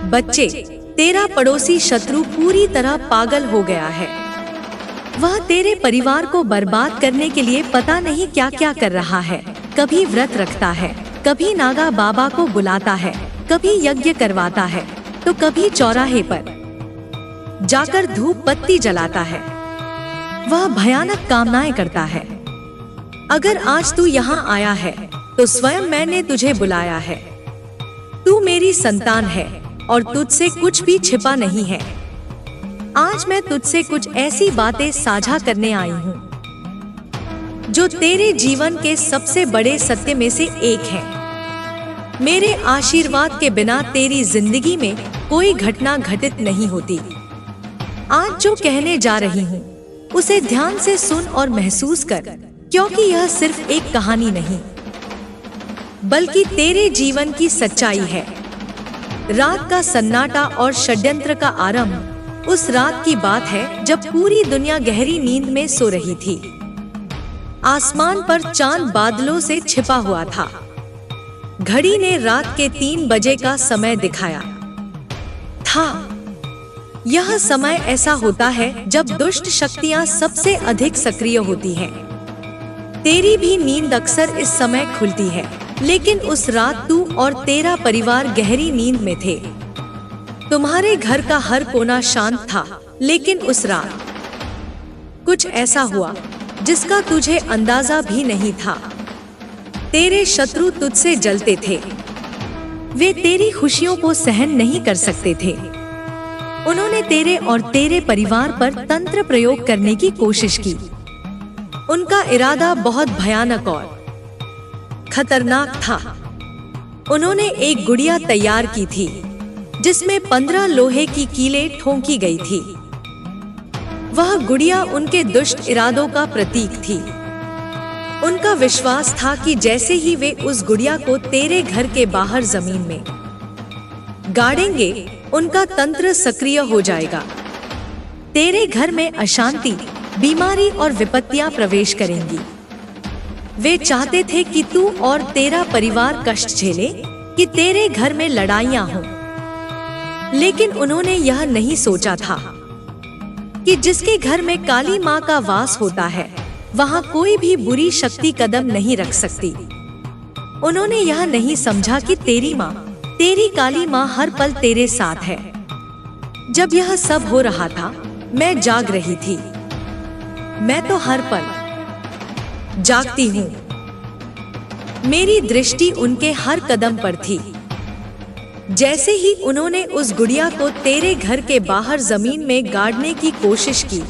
बच्चे, तेरा पड़ोसी शत्रु पूरी तरह पागल हो गया है। वह तेरे परिवार को बर्बाद करने के लिए पता नहीं क्या क्या कर रहा है। कभी व्रत रखता है, कभी नागा बाबा को बुलाता है, कभी यज्ञ करवाता है, तो कभी चौराहे पर जाकर धूप बत्ती जलाता है। वह भयानक कामनाएं करता है। अगर आज तू यहाँ आया है तो स्वयं मैंने तुझे बुलाया है। तू मेरी संतान है और तुझसे कुछ भी छिपा नहीं है। आज मैं तुझसे कुछ ऐसी बातें साझा करने आई हूँ जो तेरे जीवन के सबसे बड़े सत्य में से एक है। मेरे आशीर्वाद के बिना तेरी जिंदगी में कोई घटना घटित नहीं होती। आज जो कहने जा रही हूँ उसे ध्यान से सुन और महसूस कर, क्योंकि यह सिर्फ एक कहानी नहीं बल्कि तेरे जीवन की सच्चाई है। रात का सन्नाटा और षड्यंत्र का आरंभ उस रात की बात है जब पूरी दुनिया गहरी नींद में सो रही थी। आसमान पर चांद बादलों से छिपा हुआ था। घड़ी ने रात के 3 बजे का समय दिखाया था। यह समय ऐसा होता है जब दुष्ट शक्तियां सबसे अधिक सक्रिय होती हैं। तेरी भी नींद अक्सर इस समय खुलती है, लेकिन उस रात तू और तेरा परिवार गहरी नींद में थे। तुम्हारे घर का हर कोना शांत था, लेकिन उस रात कुछ ऐसा हुआ जिसका तुझे अंदाजा भी नहीं था। तेरे शत्रु तुझसे जलते थे। वे तेरी खुशियों को सहन नहीं कर सकते थे। उन्होंने तेरे और तेरे परिवार पर तंत्र प्रयोग करने की कोशिश की। उनका इरादा बहुत भयानक और खतरनाक था। उन्होंने एक गुड़िया तैयार की थी जिसमें 15 लोहे की कीलें ठोंकी गई थी। वह गुड़िया उनके दुष्ट इरादों का प्रतीक थी। उनका विश्वास था कि जैसे ही वे उस गुड़िया को तेरे घर के बाहर जमीन में गाड़ेंगे, उनका तंत्र सक्रिय हो जाएगा। तेरे घर में अशांति, बीमारी और विपत्तियां प्रवेश करेंगी। वे चाहते थे कि तू और तेरा परिवार कष्ट झेले, कि तेरे घर में लड़ाइयां हों। लेकिन उन्होंने यह नहीं सोचा था कि जिसके घर में काली माँ का वास होता है, वहाँ कोई भी बुरी शक्ति कदम नहीं रख सकती। उन्होंने यह नहीं समझा कि तेरी माँ, तेरी काली माँ हर पल तेरे साथ है। जब यह सब हो रहा था, मैं जाग रही थी। मैं तो हर पल जागती हूँ। मेरी दृष्टि उनके हर कदम पर थी। जैसे ही उन्होंने उस गुड़िया को तेरे घर के बाहर जमीन में गाड़ने की कोशिश की,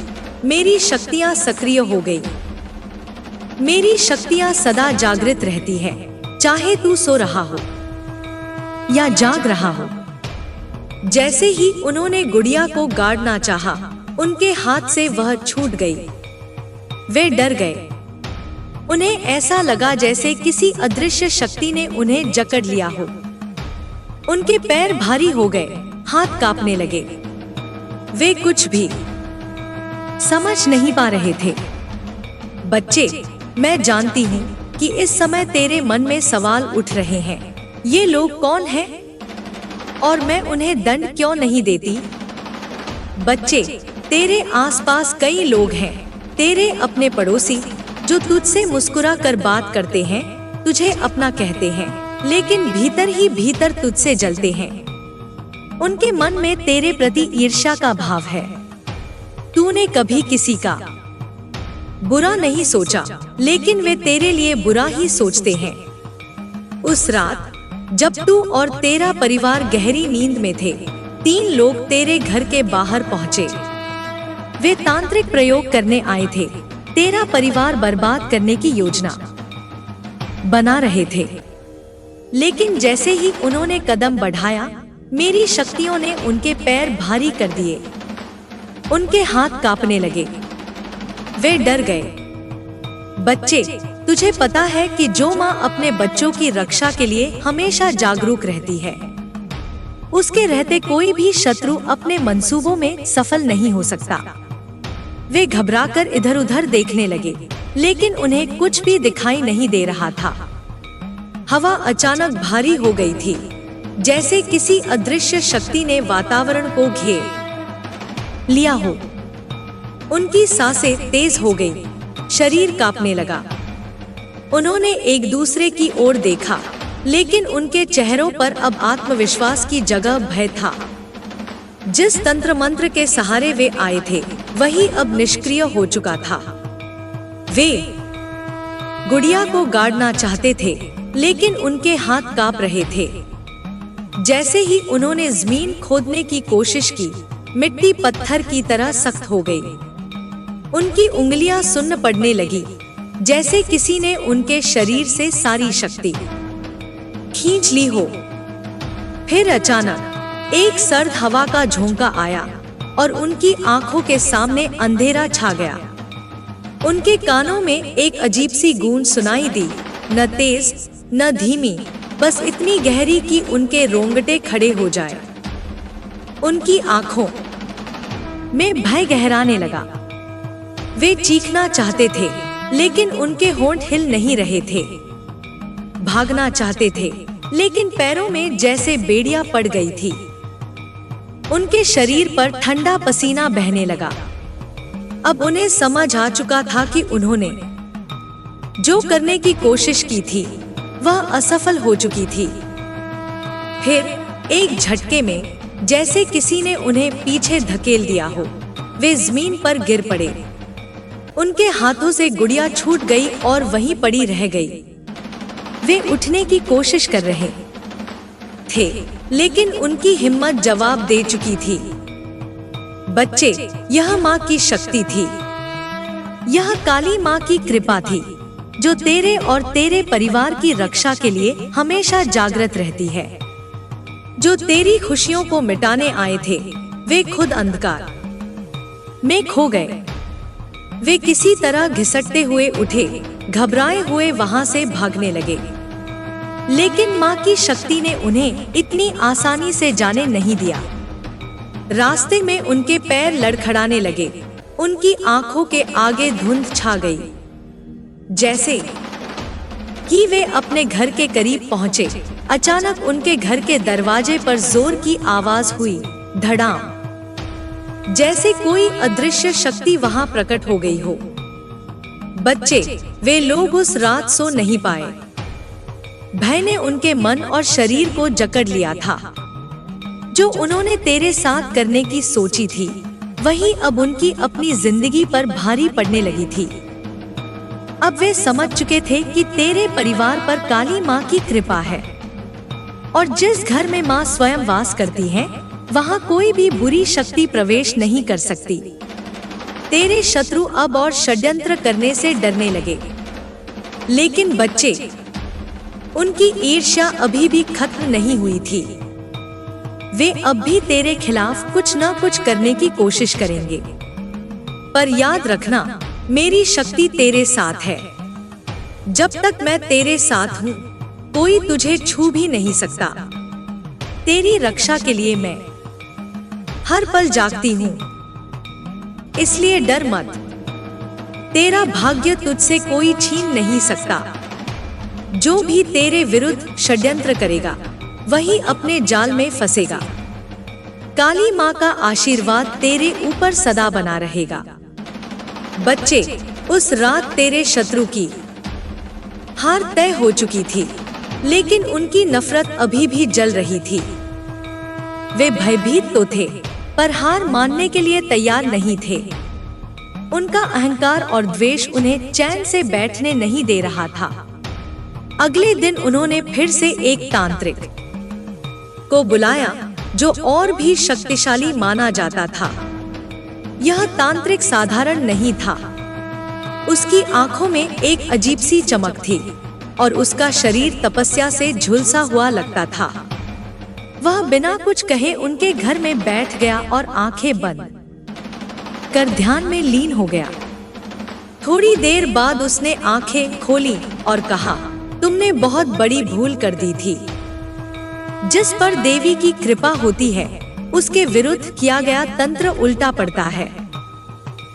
मेरी शक्तियाँ सक्रिय हो गई। मेरी शक्तियाँ सदा जागृत रहती है, चाहे तू सो रहा हो या जाग रहा हो। जैसे ही उन्होंने गुड़िया को गाड़ना चाहा, उनके हाथ से वह छूट गई। वे डर गए। उन्हें ऐसा लगा जैसे किसी अदृश्य शक्ति ने उन्हें जकड़ लिया हो। उनके पैर भारी हो गए, हाथ कांपने लगे। वे कुछ भी समझ नहीं पा रहे थे। बच्चे, मैं जानती हूँ कि इस समय तेरे मन में सवाल उठ रहे हैं, ये लोग कौन हैं और मैं उन्हें दंड क्यों नहीं देती? बच्चे, तेरे आसपास कई लोग हैं, तेरे अपने पड़ोसी, जो तुझसे मुस्कुरा कर बात करते हैं, तुझे अपना कहते हैं, लेकिन भीतर ही भीतर तुझसे जलते हैं। उनके मन में तेरे प्रति ईर्ष्या का भाव है। तूने कभी किसी का बुरा नहीं सोचा, लेकिन वे तेरे लिए बुरा ही सोचते हैं। उस रात जब तू और तेरा परिवार गहरी नींद में थे, 3 लोग तेरे घर के बाहर पहुंचे। वे तांत्रिक प्रयोग करने आए थे, तेरा परिवार बर्बाद करने की योजना बना रहे थे। लेकिन जैसे ही उन्होंने कदम बढ़ाया, मेरी शक्तियों ने उनके पैर भारी कर दिए। उनके हाथ कांपने लगे। वे डर गए। बच्चे, तुझे पता है कि जो माँ अपने बच्चों की रक्षा के लिए हमेशा जागरूक रहती है, उसके रहते कोई भी शत्रु अपने मंसूबों में सफल नहीं हो सकता। वे घबराकर इधर उधर देखने लगे, लेकिन उन्हें कुछ भी दिखाई नहीं दे रहा था। हवा अचानक भारी हो गई थी। जैसे किसी अदृश्य शक्ति ने वातावरण को घेर लिया हो। उनकी सांसें तेज हो गई, शरीर कांपने लगा। उन्होंने एक दूसरे की ओर देखा, लेकिन उनके चेहरों पर अब आत्मविश्वास की जगह भय था। जिस तंत्र मंत्र के सहारे वे आए थे, वही अब निष्क्रिय हो चुका था। वे गुड़िया को गाड़ना चाहते थे, लेकिन उनके हाथ कांप रहे थे। जैसे ही उन्होंने जमीन खोदने की कोशिश की, मिट्टी पत्थर की तरह सख्त हो गई। उनकी उंगलियां सुन्न पड़ने लगी, जैसे किसी ने उनके शरीर से सारी शक्ति खींच ली हो। फिर अचानक एक सर्द हवा का झोंका आया और उनकी आंखों के सामने अंधेरा छा गया। उनके कानों में एक अजीब सी गूंज सुनाई दी, न तेज न धीमी, बस इतनी गहरी कि उनके रोंगटे खड़े हो जाए। उनकी आंखों में भय गहराने लगा। वे चीखना चाहते थे, लेकिन उनके होंठ हिल नहीं रहे थे। भागना चाहते थे, लेकिन पैरों में जैसे बेड़ियां पड़ गई थी। उनके शरीर पर ठंडा पसीना बहने लगा। अब उन्हें समझ आ चुका था कि उन्होंने जो करने की कोशिश की थी, वह असफल हो चुकी थी। फिर एक झटके में, जैसे किसी ने उन्हें पीछे धकेल दिया हो, वे जमीन पर गिर पड़े। उनके हाथों से गुड़िया छूट गई और वहीं पड़ी रह गई। वे उठने की कोशिश कर रहे थे, लेकिन उनकी हिम्मत जवाब दे चुकी थी। बच्चे, यह माँ की शक्ति थी। यह काली माँ की कृपा थी, जो तेरे और तेरे परिवार की रक्षा के लिए हमेशा जागृत रहती है। जो तेरी खुशियों को मिटाने आए थे, वे खुद अंधकार में खो गए। वे किसी तरह घिसटते हुए उठे, घबराए हुए वहां से भागने लगे। लेकिन माँ की शक्ति ने उन्हें इतनी आसानी से जाने नहीं दिया। रास्ते में उनके पैर लड़खड़ाने लगे। उनकी आंखों के आगे धुंध छा गई। जैसे कि वे अपने घर के करीब पहुंचे, अचानक उनके घर के दरवाजे पर जोर की आवाज हुई, धड़ाम। जैसे कोई अदृश्य शक्ति वहां प्रकट हो गई हो। बच्चे, वे लोग उस रात सो नहीं पाए। भय ने उनके मन और शरीर को जकड़ लिया था। जो उन्होंने तेरे साथ करने की सोची थी, वही अब उनकी अपनी जिंदगी पर भारी पड़ने लगी थी। अब वे समझ चुके थे कि तेरे परिवार पर काली माँ की कृपा है, और जिस घर में माँ स्वयं वास करती है, वहाँ कोई भी बुरी शक्ति प्रवेश नहीं कर सकती। तेरे शत्रु अब और षड्यंत्र करने से डरने लगे। लेकिन बच्चे, उनकी ईर्ष्या अभी भी खत्म नहीं हुई थी। वे अब भी तेरे खिलाफ कुछ न कुछ करने की कोशिश करेंगे। पर याद रखना, मेरी शक्ति तेरे साथ है। जब तक मैं तेरे साथ हूँ, कोई तुझे छू भी नहीं सकता। तेरी रक्षा के लिए मैं हर पल जागती हूँ, इसलिए डर मत। तेरा भाग्य तुझसे कोई छीन नहीं सकता। जो भी तेरे विरुद्ध षड्यंत्र करेगा, वही अपने जाल में फंसेगा। काली माँ का आशीर्वाद तेरे ऊपर सदा बना रहेगा। बच्चे, उस रात तेरे शत्रु की हार तय हो चुकी थी, लेकिन उनकी नफरत अभी भी जल रही थी। वे भयभीत तो थे, पर हार मानने के लिए तैयार नहीं थे। उनका अहंकार और द्वेष उन्हें चैन से बैठने नहीं दे रहा था। अगले दिन उन्होंने फिर से एक तांत्रिक को बुलाया, जो और भी शक्तिशाली माना जाता था। यह तांत्रिक साधारण नहीं था। उसकी आंखों में एक अजीब सी चमक थी और उसका शरीर तपस्या से झुलसा हुआ लगता था। वह बिना कुछ कहे उनके घर में बैठ गया और आंखें बंद कर ध्यान में लीन हो गया। थोड़ी देर बाद उसने आंखें खोली और कहा, तुमने बहुत बड़ी भूल कर दी थी। जिस पर देवी की कृपा होती है, उसके विरुद्ध किया गया तंत्र उल्टा पड़ता है।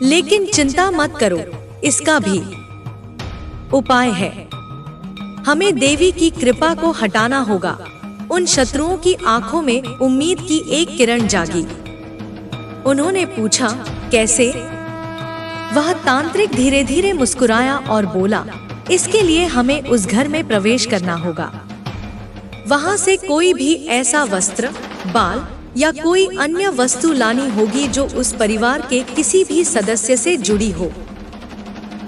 लेकिन चिंता मत करो, इसका भी उपाय है। हमें देवी की कृपा को हटाना होगा। उन शत्रुओं की आंखों में उम्मीद की एक किरण जागी। उन्होंने पूछा, कैसे? वह तांत्रिक धीरे धीरे मुस्कुराया और बोला, इसके लिए हमें उस घर में प्रवेश करना होगा। वहां से कोई भी ऐसा वस्त्र, बाल या कोई अन्य वस्तु लानी होगी जो उस परिवार के किसी भी सदस्य से जुड़ी हो।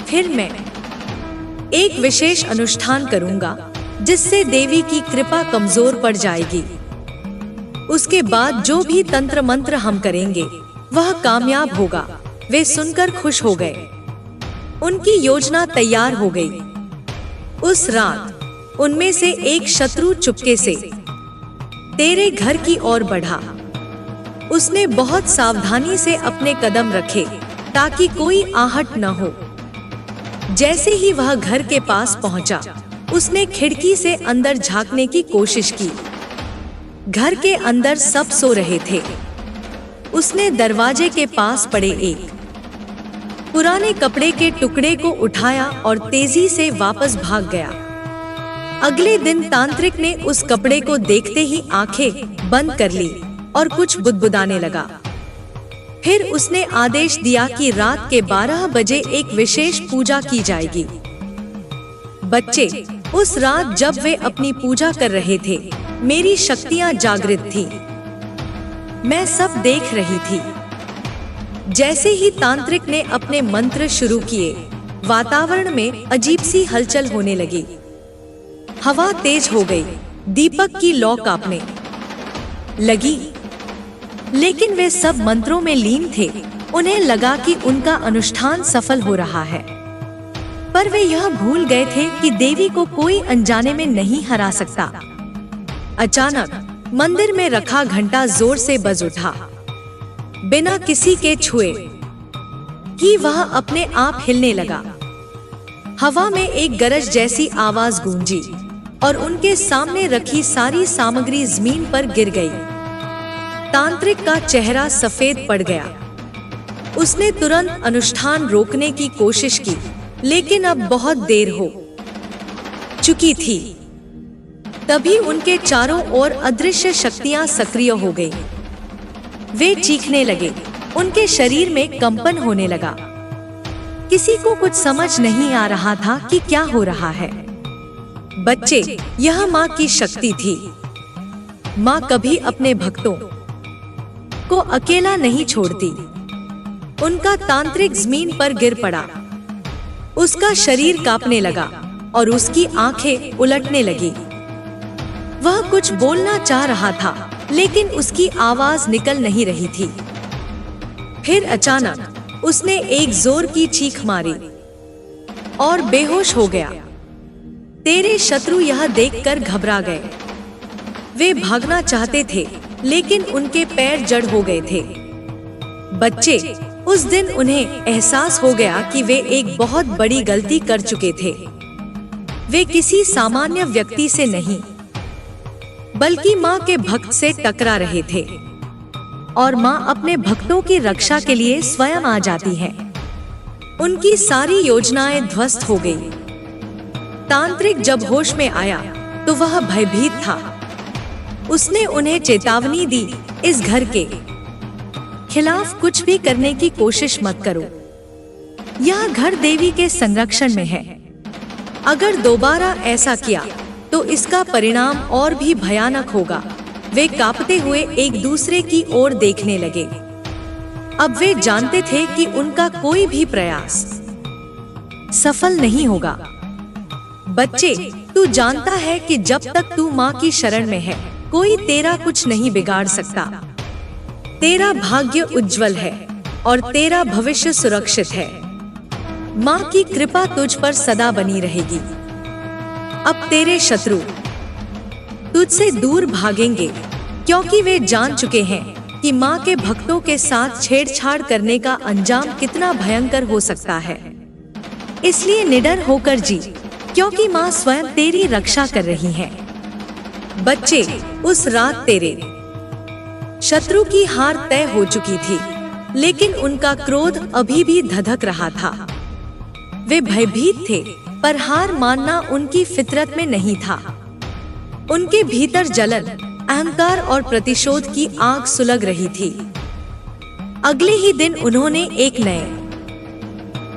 फिर मैं एक विशेष अनुष्ठान करूंगा जिससे देवी की कृपा कमजोर पड़ जाएगी। उसके बाद जो भी तंत्र मंत्र हम करेंगे वह कामयाब होगा। वे सुनकर खुश हो गए। उनकी योजना तैयार हो गई। उस रात उनमें से एक शत्रु चुपके से तेरे घर की ओर बढ़ा। उसने बहुत सावधानी से अपने कदम रखे ताकि कोई आहट न हो। जैसे ही वह घर के पास पहुंचा, उसने खिड़की से अंदर झांकने की कोशिश की। घर के अंदर सब सो रहे थे। उसने दरवाजे के पास पड़े एक पुराने कपड़े के टुकड़े को उठाया और तेजी से वापस भाग गया। अगले दिन तांत्रिक ने उस कपड़े को देखते ही आंखें बंद कर ली और कुछ बुदबुदाने लगा। फिर उसने आदेश दिया कि रात के 12 बजे एक विशेष पूजा की जाएगी। बच्चे, उस रात जब वे अपनी पूजा कर रहे थे, मेरी शक्तियां जागृत थीं। मैं सब देख रही थी। जैसे ही तांत्रिक ने अपने मंत्र शुरू किए, वातावरण में अजीब सी हलचल होने लगी। हवा तेज हो गई, दीपक की लौ कांपने लगी। लेकिन वे सब मंत्रों में लीन थे। उन्हें लगा कि उनका अनुष्ठान सफल हो रहा है, पर वे यह भूल गए थे कि देवी को कोई अनजाने में नहीं हरा सकता। अचानक मंदिर में रखा घंटा जोर से बज उठा। बिना किसी के छुए कि वह अपने आप हिलने लगा। हवा में एक गरज जैसी आवाज गूंजी और उनके सामने रखी सारी सामग्री जमीन पर गिर गई। तांत्रिक का चेहरा सफेद पड़ गया। उसने तुरंत अनुष्ठान रोकने की कोशिश की, लेकिन अब बहुत देर हो चुकी थी। तभी उनके चारों ओर अदृश्य शक्तियां सक्रिय हो गई। वे चीखने लगे। उनके शरीर में कंपन होने लगा। किसी को कुछ समझ नहीं आ रहा था कि क्या हो रहा है। बच्चे, यह माँ की शक्ति थी। माँ कभी अपने भक्तों को अकेला नहीं छोड़ती। उनका तांत्रिक जमीन पर गिर पड़ा। उसका शरीर कांपने लगा और उसकी आंखें उलटने लगी। वह कुछ बोलना चाह रहा था, लेकिन उसकी आवाज निकल नहीं रही थी। फिर अचानक उसने एक जोर की चीख मारी और बेहोश हो गया। तेरे शत्रु यह देखकर घबरा गए। वे भागना चाहते थे, लेकिन उनके पैर जड़ हो गए थे। बच्चे, उस दिन उन्हें एहसास हो गया कि वे एक बहुत बड़ी गलती कर चुके थे। वे किसी सामान्य व्यक्ति से नहीं, बल्कि माँ के भक्त से टकरा रहे थे। और माँ अपने भक्तों की रक्षा के लिए स्वयं आ जाती है। उनकी सारी योजनाएं ध्वस्त हो गई। तांत्रिक जब होश में आया तो वह भयभीत था। उसने उन्हें चेतावनी दी, इस घर के खिलाफ कुछ भी करने की कोशिश मत करो। यह घर देवी के संरक्षण में है। अगर दोबारा ऐसा किया तो इसका परिणाम और भी भयानक होगा। वे कांपते हुए एक दूसरे की ओर देखने लगे। अब वे जानते थे कि उनका कोई भी प्रयास सफल नहीं होगा। बच्चे, तू जानता है कि जब तक तू माँ की शरण में है, कोई तेरा कुछ नहीं बिगाड़ सकता। तेरा भाग्य उज्जवल है और तेरा भविष्य सुरक्षित है। माँ की कृपा तुझ पर सदा बनी रहेगी। अब तेरे शत्रु तुझसे दूर भागेंगे, क्योंकि वे जान चुके हैं कि माँ के भक्तों के साथ छेड़छाड़ करने का अंजाम कितना भयंकर हो सकता है। इसलिए निडर होकर जी, क्योंकि माँ स्वयं तेरी रक्षा कर रही है। बच्चे, उस रात तेरे शत्रु की हार तय हो चुकी थी, लेकिन उनका क्रोध अभी भी धधक रहा था। वे भयभीत थे, पर हार मानना उनकी फितरत में नहीं था। उनके भीतर जलन, अहंकार और प्रतिशोध की आग सुलग रही थी। अगले ही दिन उन्होंने एक नए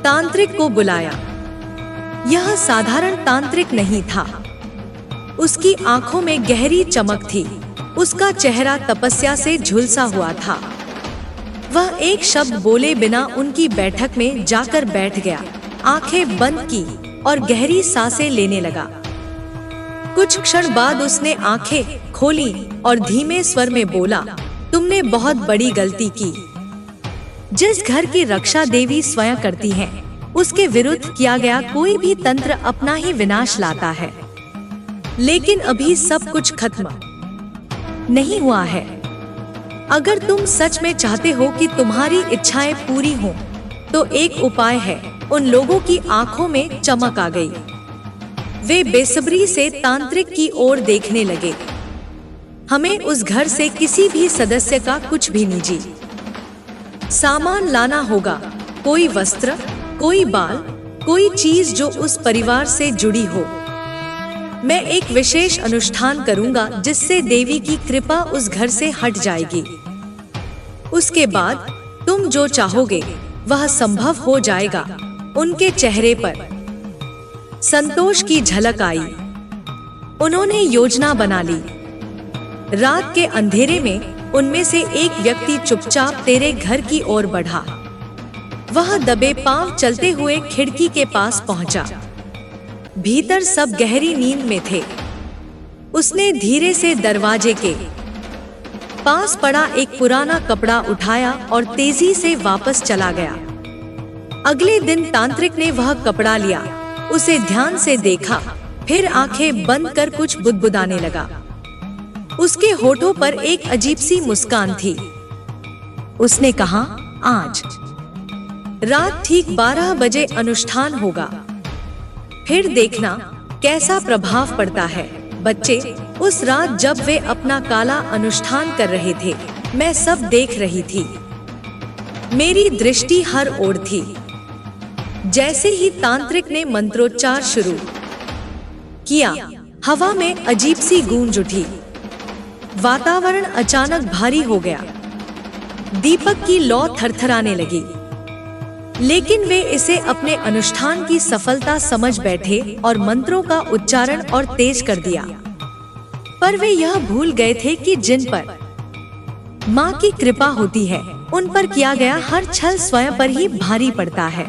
तांत्रिक को बुलाया। यह साधारण तांत्रिक नहीं था। उसकी आंखों में गहरी चमक थी। उसका चेहरा तपस्या से झुलसा हुआ था। वह एक शब्द बोले बिना उनकी बैठक में जाकर बैठ गया, आंखें बंद की और गहरी सांसें लेने लगा। कुछ क्षण बाद उसने आंखें खोली और धीमे स्वर में बोला, तुमने बहुत बड़ी गलती की। जिस घर की रक्षा देवी स्वयं करती है, उसके विरुद्ध किया गया कोई भी तंत्र अपना ही विनाश लाता है। लेकिन अभी सब कुछ खत्म नहीं हुआ है। अगर तुम सच में चाहते हो कि तुम्हारी इच्छाएं पूरी हों, तो एक उपाय है। उन लोगों की आंखों में चमक आ गई। वे बेसब्री से तांत्रिक की ओर देखने लगे। हमें उस घर से किसी भी सदस्य का कुछ भी निजी सामान लाना होगा। कोई वस्त्र, कोई बाल, कोई चीज जो उस परिवार से जुड़ी हो। मैं एक विशेष अनुष्ठान करूंगा जिससे देवी की कृपा उस घर से हट जाएगी। उसके बाद तुम जो चाहोगे वह संभव हो जाएगा। उनके चेहरे पर संतोष की झलक आई। उन्होंने योजना बना ली। रात के अंधेरे में उनमें से एक व्यक्ति चुपचाप तेरे घर की ओर बढ़ा। वह दबे पांव चलते हुए खिड़की के पास पहुंचा। भीतर सब गहरी नींद में थे। उसने धीरे से दरवाजे के पास पड़ा एक पुराना कपड़ा उठाया और तेजी से वापस चला गया। अगले दिन तांत्रिक ने वह कपड़ा लिया, उसे ध्यान से देखा, फिर आंखें बंद कर कुछ बुदबुदाने लगा। उसके होठों पर एक अजीब सी मुस्कान थी। उसने कहा, आज रात ठीक 12 बजे अनुष्ठान होगा, फिर देखना कैसा प्रभाव पड़ता है। बच्चे, उस रात जब वे अपना काला अनुष्ठान कर रहे थे, मैं सब देख रही थी। मेरी दृष्टि हर ओर थी। जैसे ही तांत्रिक ने मंत्रोच्चार शुरू किया, हवा में अजीब सी गूंज उठी। वातावरण अचानक भारी हो गया। दीपक की लौ थरथराने लगी। लेकिन वे इसे अपने अनुष्ठान की सफलता समझ बैठे और मंत्रों का उच्चारण और तेज कर दिया। पर वे यह भूल गए थे कि जिन पर माँ की कृपा होती है, उन पर किया गया हर छल स्वयं पर ही भारी पड़ता है।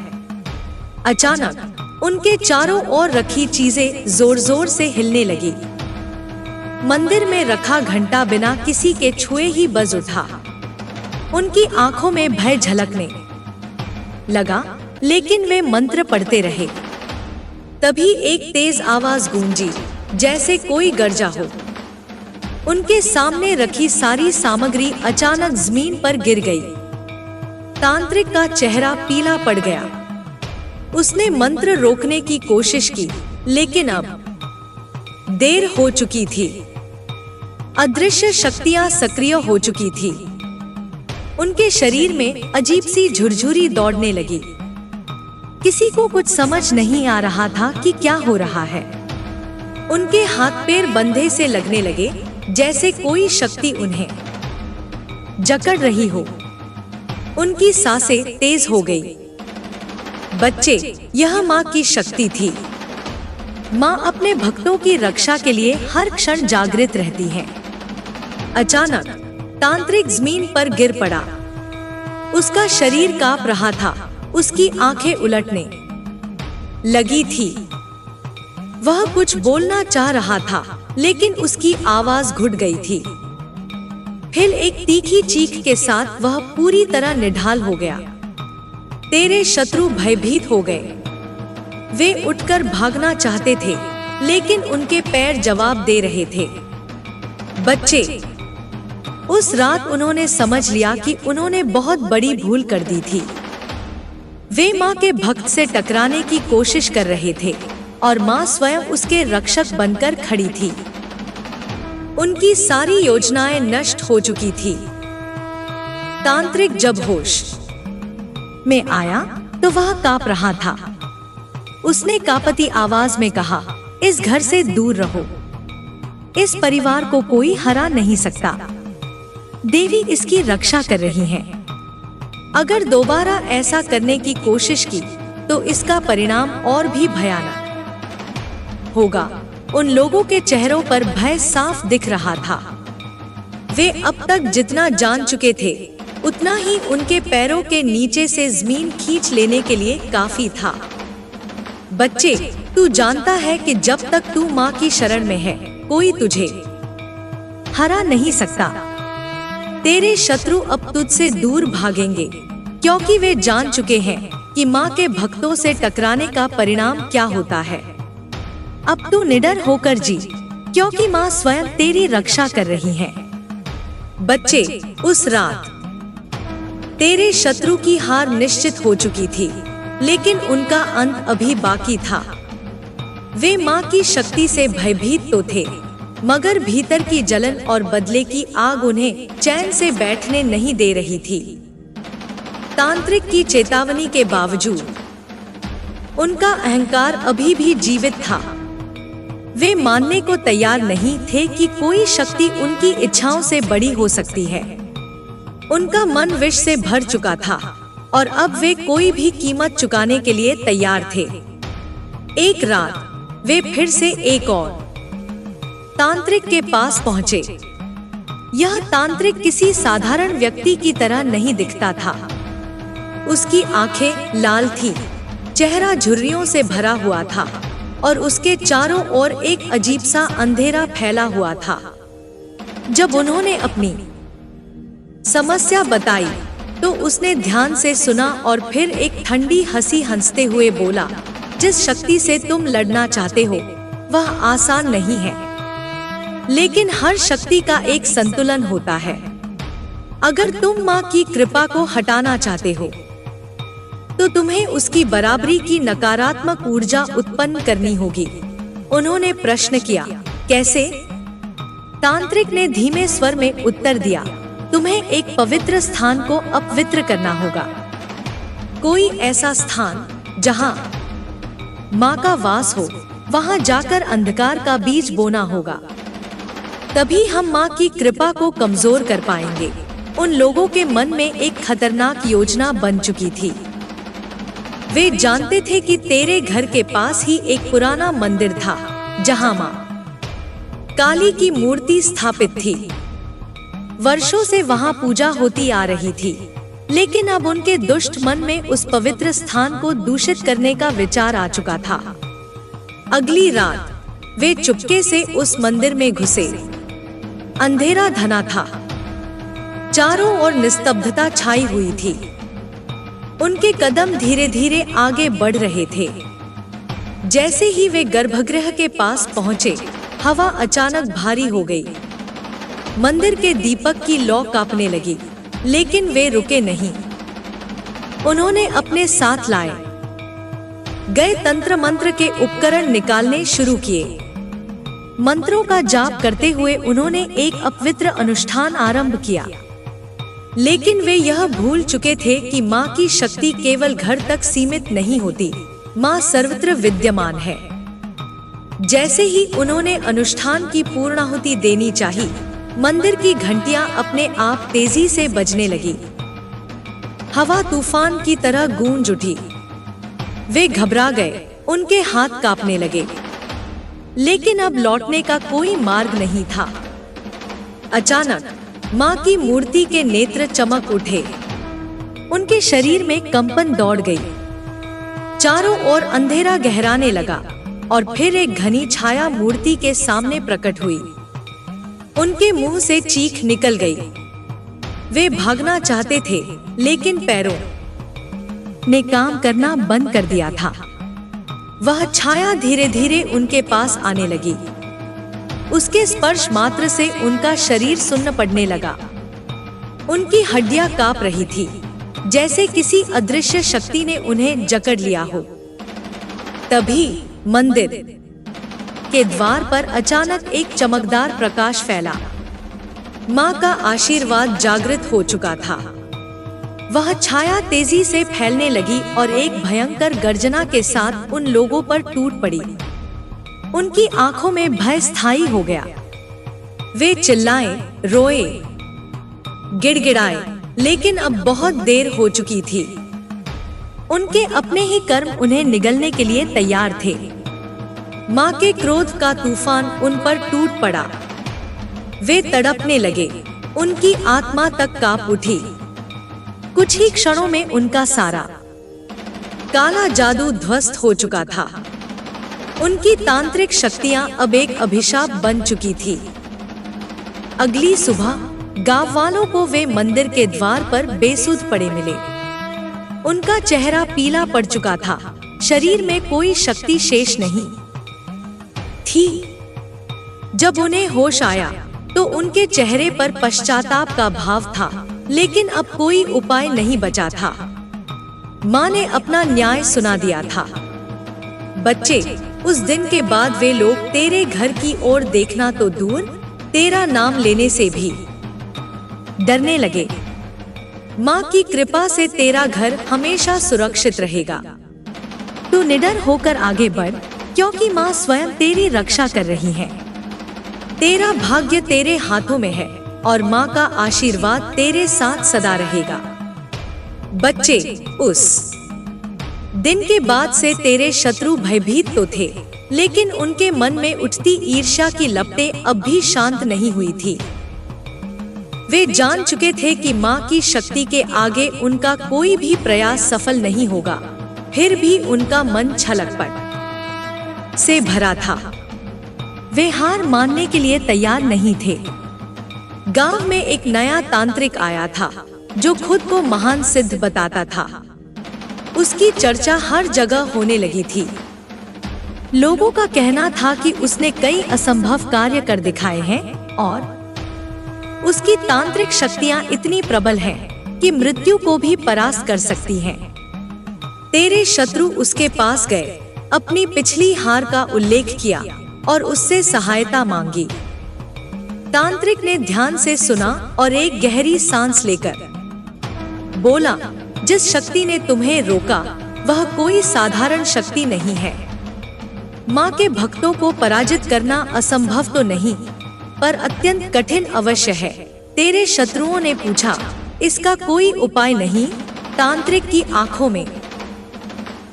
अचानक उनके चारों ओर रखी चीजें जोर जोर से हिलने लगी। मंदिर में रखा घंटा बिना किसी के छुए ही बज उठा। उनकी आंखों में भय झलकने लगा, लेकिन वे मंत्र पढ़ते रहे। तभी एक तेज आवाज गूंजी, जैसे कोई गरजा हो। उनके सामने रखी सारी सामग्री अचानक जमीन पर गिर गई। तांत्रिक का चेहरा पीला पड़ गया। उसने मंत्र रोकने की कोशिश की, लेकिन अब देर हो चुकी थी। अदृश्य शक्तियां सक्रिय हो चुकी थी। उनके शरीर में अजीब सी झुरझुरी दौड़ने लगी। किसी को कुछ समझ नहीं आ रहा था कि क्या हो रहा है। उनके हाथ पैर बंधे से लगने लगे, जैसे कोई शक्ति उन्हें जकड़ रही हो। उनकी सांसें तेज हो गई। बच्चे, यह माँ की शक्ति थी। माँ अपने भक्तों की रक्षा के लिए हर क्षण जागृत रहती है। अचानक तांत्रिक जमीन पर गिर पड़ा। उसका शरीर कांप रहा था। उसकी आंखें उलटने लगी थी। वह कुछ बोलना चाह रहा था, लेकिन उसकी आवाज घुट गई थी। फिर एक तीखी चीख के साथ वह पूरी तरह निढाल हो गया। तेरे शत्रु भयभीत हो गए। वे उठकर भागना चाहते थे, लेकिन उनके पैर जवाब दे रहे थे। बच्चे, उस रात उन्होंने समझ लिया कि उन्होंने बहुत बड़ी भूल कर दी थी। वे माँ के भक्त से टकराने की कोशिश कर रहे थे और माँ स्वयं उसके रक्षक बनकर खड़ी थी। उनकी सारी योजनाएं नष्ट हो चुकी थी। तांत्रिक जब होश में आया तो वह कांप रहा था। उसने कांपती आवाज में कहा, इस घर से दूर रहो। इस परिवार को कोई हरा नहीं सकता। देवी इसकी रक्षा कर रही हैं। अगर दोबारा ऐसा करने की कोशिश की तो इसका परिणाम और भी भयानक होगा। उन लोगों के चेहरों पर भय साफ दिख रहा था। वे अब तक जितना जान चुके थे उतना ही उनके पैरों के नीचे से जमीन खींच लेने के लिए काफी था। बच्चे, तू जानता है कि जब तक तू माँ की शरण में है कोई तुझे हरा नहीं सकता। तेरे शत्रु अब तुझसे दूर भागेंगे क्योंकि वे जान चुके हैं कि माँ के भक्तों से टकराने का परिणाम क्या होता है। अब तू निडर होकर जी, क्योंकि माँ स्वयं तेरी रक्षा कर रही है। बच्चे, उस रात तेरे शत्रु की हार निश्चित हो चुकी थी, लेकिन उनका अंत अभी बाकी था। वे माँ की शक्ति से भयभीत तो थे, मगर भीतर की जलन और बदले की आग उन्हें चैन से बैठने नहीं दे रही थी। तांत्रिक की चेतावनी के बावजूद उनका अहंकार अभी भी जीवित था। वे मानने को तैयार नहीं थे कि कोई शक्ति उनकी इच्छाओं से बड़ी हो सकती है। उनका मन विष से भर चुका था और अब वे कोई भी कीमत चुकाने के लिए तैयार थे। एक रात वे फिर से एक और तांत्रिक के पास पहुंचे। यह तांत्रिक किसी साधारण व्यक्ति की तरह नहीं दिखता था। उसकी आंखें लाल थीं, चेहरा झुर्रियों से भरा हुआ था और उसके चारों ओर एक अजीब सा अंधेरा फैला हुआ था। जब उन्होंने अपनी समस्या बताई तो उसने ध्यान से सुना और फिर एक ठंडी हंसी हंसते हुए बोला, जिस शक्ति से तुम लड़ना चाहते हो वह आसान नहीं है, लेकिन हर शक्ति का एक संतुलन होता है। अगर तुम माँ की कृपा को हटाना चाहते हो तो तुम्हें उसकी बराबरी की नकारात्मक ऊर्जा उत्पन्न करनी होगी। उन्होंने प्रश्न किया, कैसे? तांत्रिक ने धीमे स्वर में उत्तर दिया, तुम्हें एक पवित्र स्थान को अपवित्र करना होगा। कोई ऐसा स्थान जहां माँ का वास हो, वहां जाकर अंधकार का बीज बोना होगा। तभी हम माँ की कृपा को कमजोर कर पाएंगे। उन लोगों के मन में एक खतरनाक योजना बन चुकी थी। वे जानते थे कि तेरे घर के पास ही एक पुराना मंदिर था जहां माँ काली की मूर्ति स्थापित थी। वर्षों से वहां पूजा होती आ रही थी, लेकिन अब उनके दुष्ट मन में उस पवित्र स्थान को दूषित करने का विचार आ चुका था। अगली रात वे चुपके से उस मंदिर में घुसे। अंधेरा घना था, चारों ओर निस्तब्धता छाई हुई थी। उनके कदम धीरे धीरे आगे बढ़ रहे थे। जैसे ही वे गर्भगृह के पास पहुंचे, हवा अचानक भारी हो गई। मंदिर के दीपक की लौ कांपने लगी, लेकिन वे रुके नहीं। उन्होंने अपने साथ लाए गए तंत्र मंत्र के उपकरण निकालने शुरू किए। मंत्रों का जाप करते हुए उन्होंने एक अपवित्र अनुष्ठान आरंभ किया, लेकिन वे यह भूल चुके थे कि माँ की शक्ति केवल घर तक सीमित नहीं होती, माँ सर्वत्र विद्यमान है। जैसे ही उन्होंने अनुष्ठान की पूर्णाहुति देनी चाहिए, मंदिर की घंटियां अपने आप तेजी से बजने लगी। हवा तूफान की तरह गूंज उठी। वे घबरा गए, उनके हाथ कांपने लगे, लेकिन अब लौटने का कोई मार्ग नहीं था। अचानक माँ की मूर्ति के नेत्र चमक उठे। उनके शरीर में कंपन दौड़ गई। चारों ओर अंधेरा गहराने लगा और फिर एक घनी छाया मूर्ति के सामने प्रकट हुई। उनके मुंह से चीख निकल गई। वे भागना चाहते थे, लेकिन पैरों ने काम करना बंद कर दिया था। वह छाया धीरे धीरे उनके पास आने लगी। उसके स्पर्श मात्र से उनका शरीर सुन्न पड़ने लगा। उनकी हड्डियां कांप रही थी, जैसे किसी अदृश्य शक्ति ने उन्हें जकड़ लिया हो। तभी मंदिर के द्वार पर अचानक एक चमकदार प्रकाश फैला। माँ का आशीर्वाद जागृत हो चुका था। वह छाया तेजी से फैलने लगी और एक भयंकर गर्जना के साथ उन लोगों पर टूट पड़ी। उनकी आंखों में भय स्थायी हो गया। वे चिल्लाए, रोए, गिड़गिड़ाए, लेकिन अब बहुत देर हो चुकी थी। उनके अपने ही कर्म उन्हें निगलने के लिए तैयार थे। माँ के क्रोध का तूफान उन पर टूट पड़ा। वे तड़पने लगे, उनकी आत्मा तक कांप उठी। कुछ ही क्षणों में उनका सारा काला जादू ध्वस्त हो चुका था। उनकी तांत्रिक शक्तियां अब एक अभिशाप बन चुकी थी। अगली सुबह गांव वालों को वे मंदिर के द्वार पर बेसुध पड़े मिले। उनका चेहरा पीला पड़ चुका था, शरीर में कोई शक्ति शेष नहीं थी। जब उन्हें होश आया तो उनके चेहरे पर पश्चाताप का भाव था, लेकिन अब कोई उपाय नहीं बचा था। माँ ने अपना न्याय सुना दिया था। बच्चे, उस दिन के बाद वे लोग तेरे घर की ओर देखना तो दूर, तेरा नाम लेने से भी डरने लगे। माँ की कृपा से तेरा घर हमेशा सुरक्षित रहेगा। तू निडर होकर आगे बढ़, क्योंकि माँ स्वयं तेरी रक्षा कर रही है। तेरा भाग्य तेरे हाथों में है और माँ का आशीर्वाद तेरे साथ सदा रहेगा। बच्चे, उस दिन के बाद से तेरे शत्रु भयभीत तो थे, लेकिन उनके मन में उठती ईर्ष्या की लपटें अब भी शांत नहीं हुई थी। वे जान चुके थे कि माँ की शक्ति के आगे उनका कोई भी प्रयास सफल नहीं होगा। फिर भी उनका मन छलकपट से भरा था। वे हार मानने के लिए तैयार नहीं थे। गांव में एक नया तांत्रिक आया था जो खुद को महान सिद्ध बताता था। उसकी चर्चा हर जगह होने लगी थी। लोगों का कहना था कि उसने कई असंभव कार्य कर दिखाए हैं और उसकी तांत्रिक शक्तियां इतनी प्रबल हैं कि मृत्यु को भी परास्त कर सकती हैं। तेरे शत्रु उसके पास गए, अपनी पिछली हार का उल्लेख किया और उससे सहायता मांगी। तांत्रिक ने ध्यान से सुना और एक गहरी सांस लेकर बोला, जिस शक्ति ने तुम्हें रोका वह कोई साधारण शक्ति नहीं है। माँ के भक्तों को पराजित करना असंभव तो नहीं, पर अत्यंत कठिन अवश्य है। तेरे शत्रुओं ने पूछा, इसका कोई उपाय नहीं? तांत्रिक की आंखों में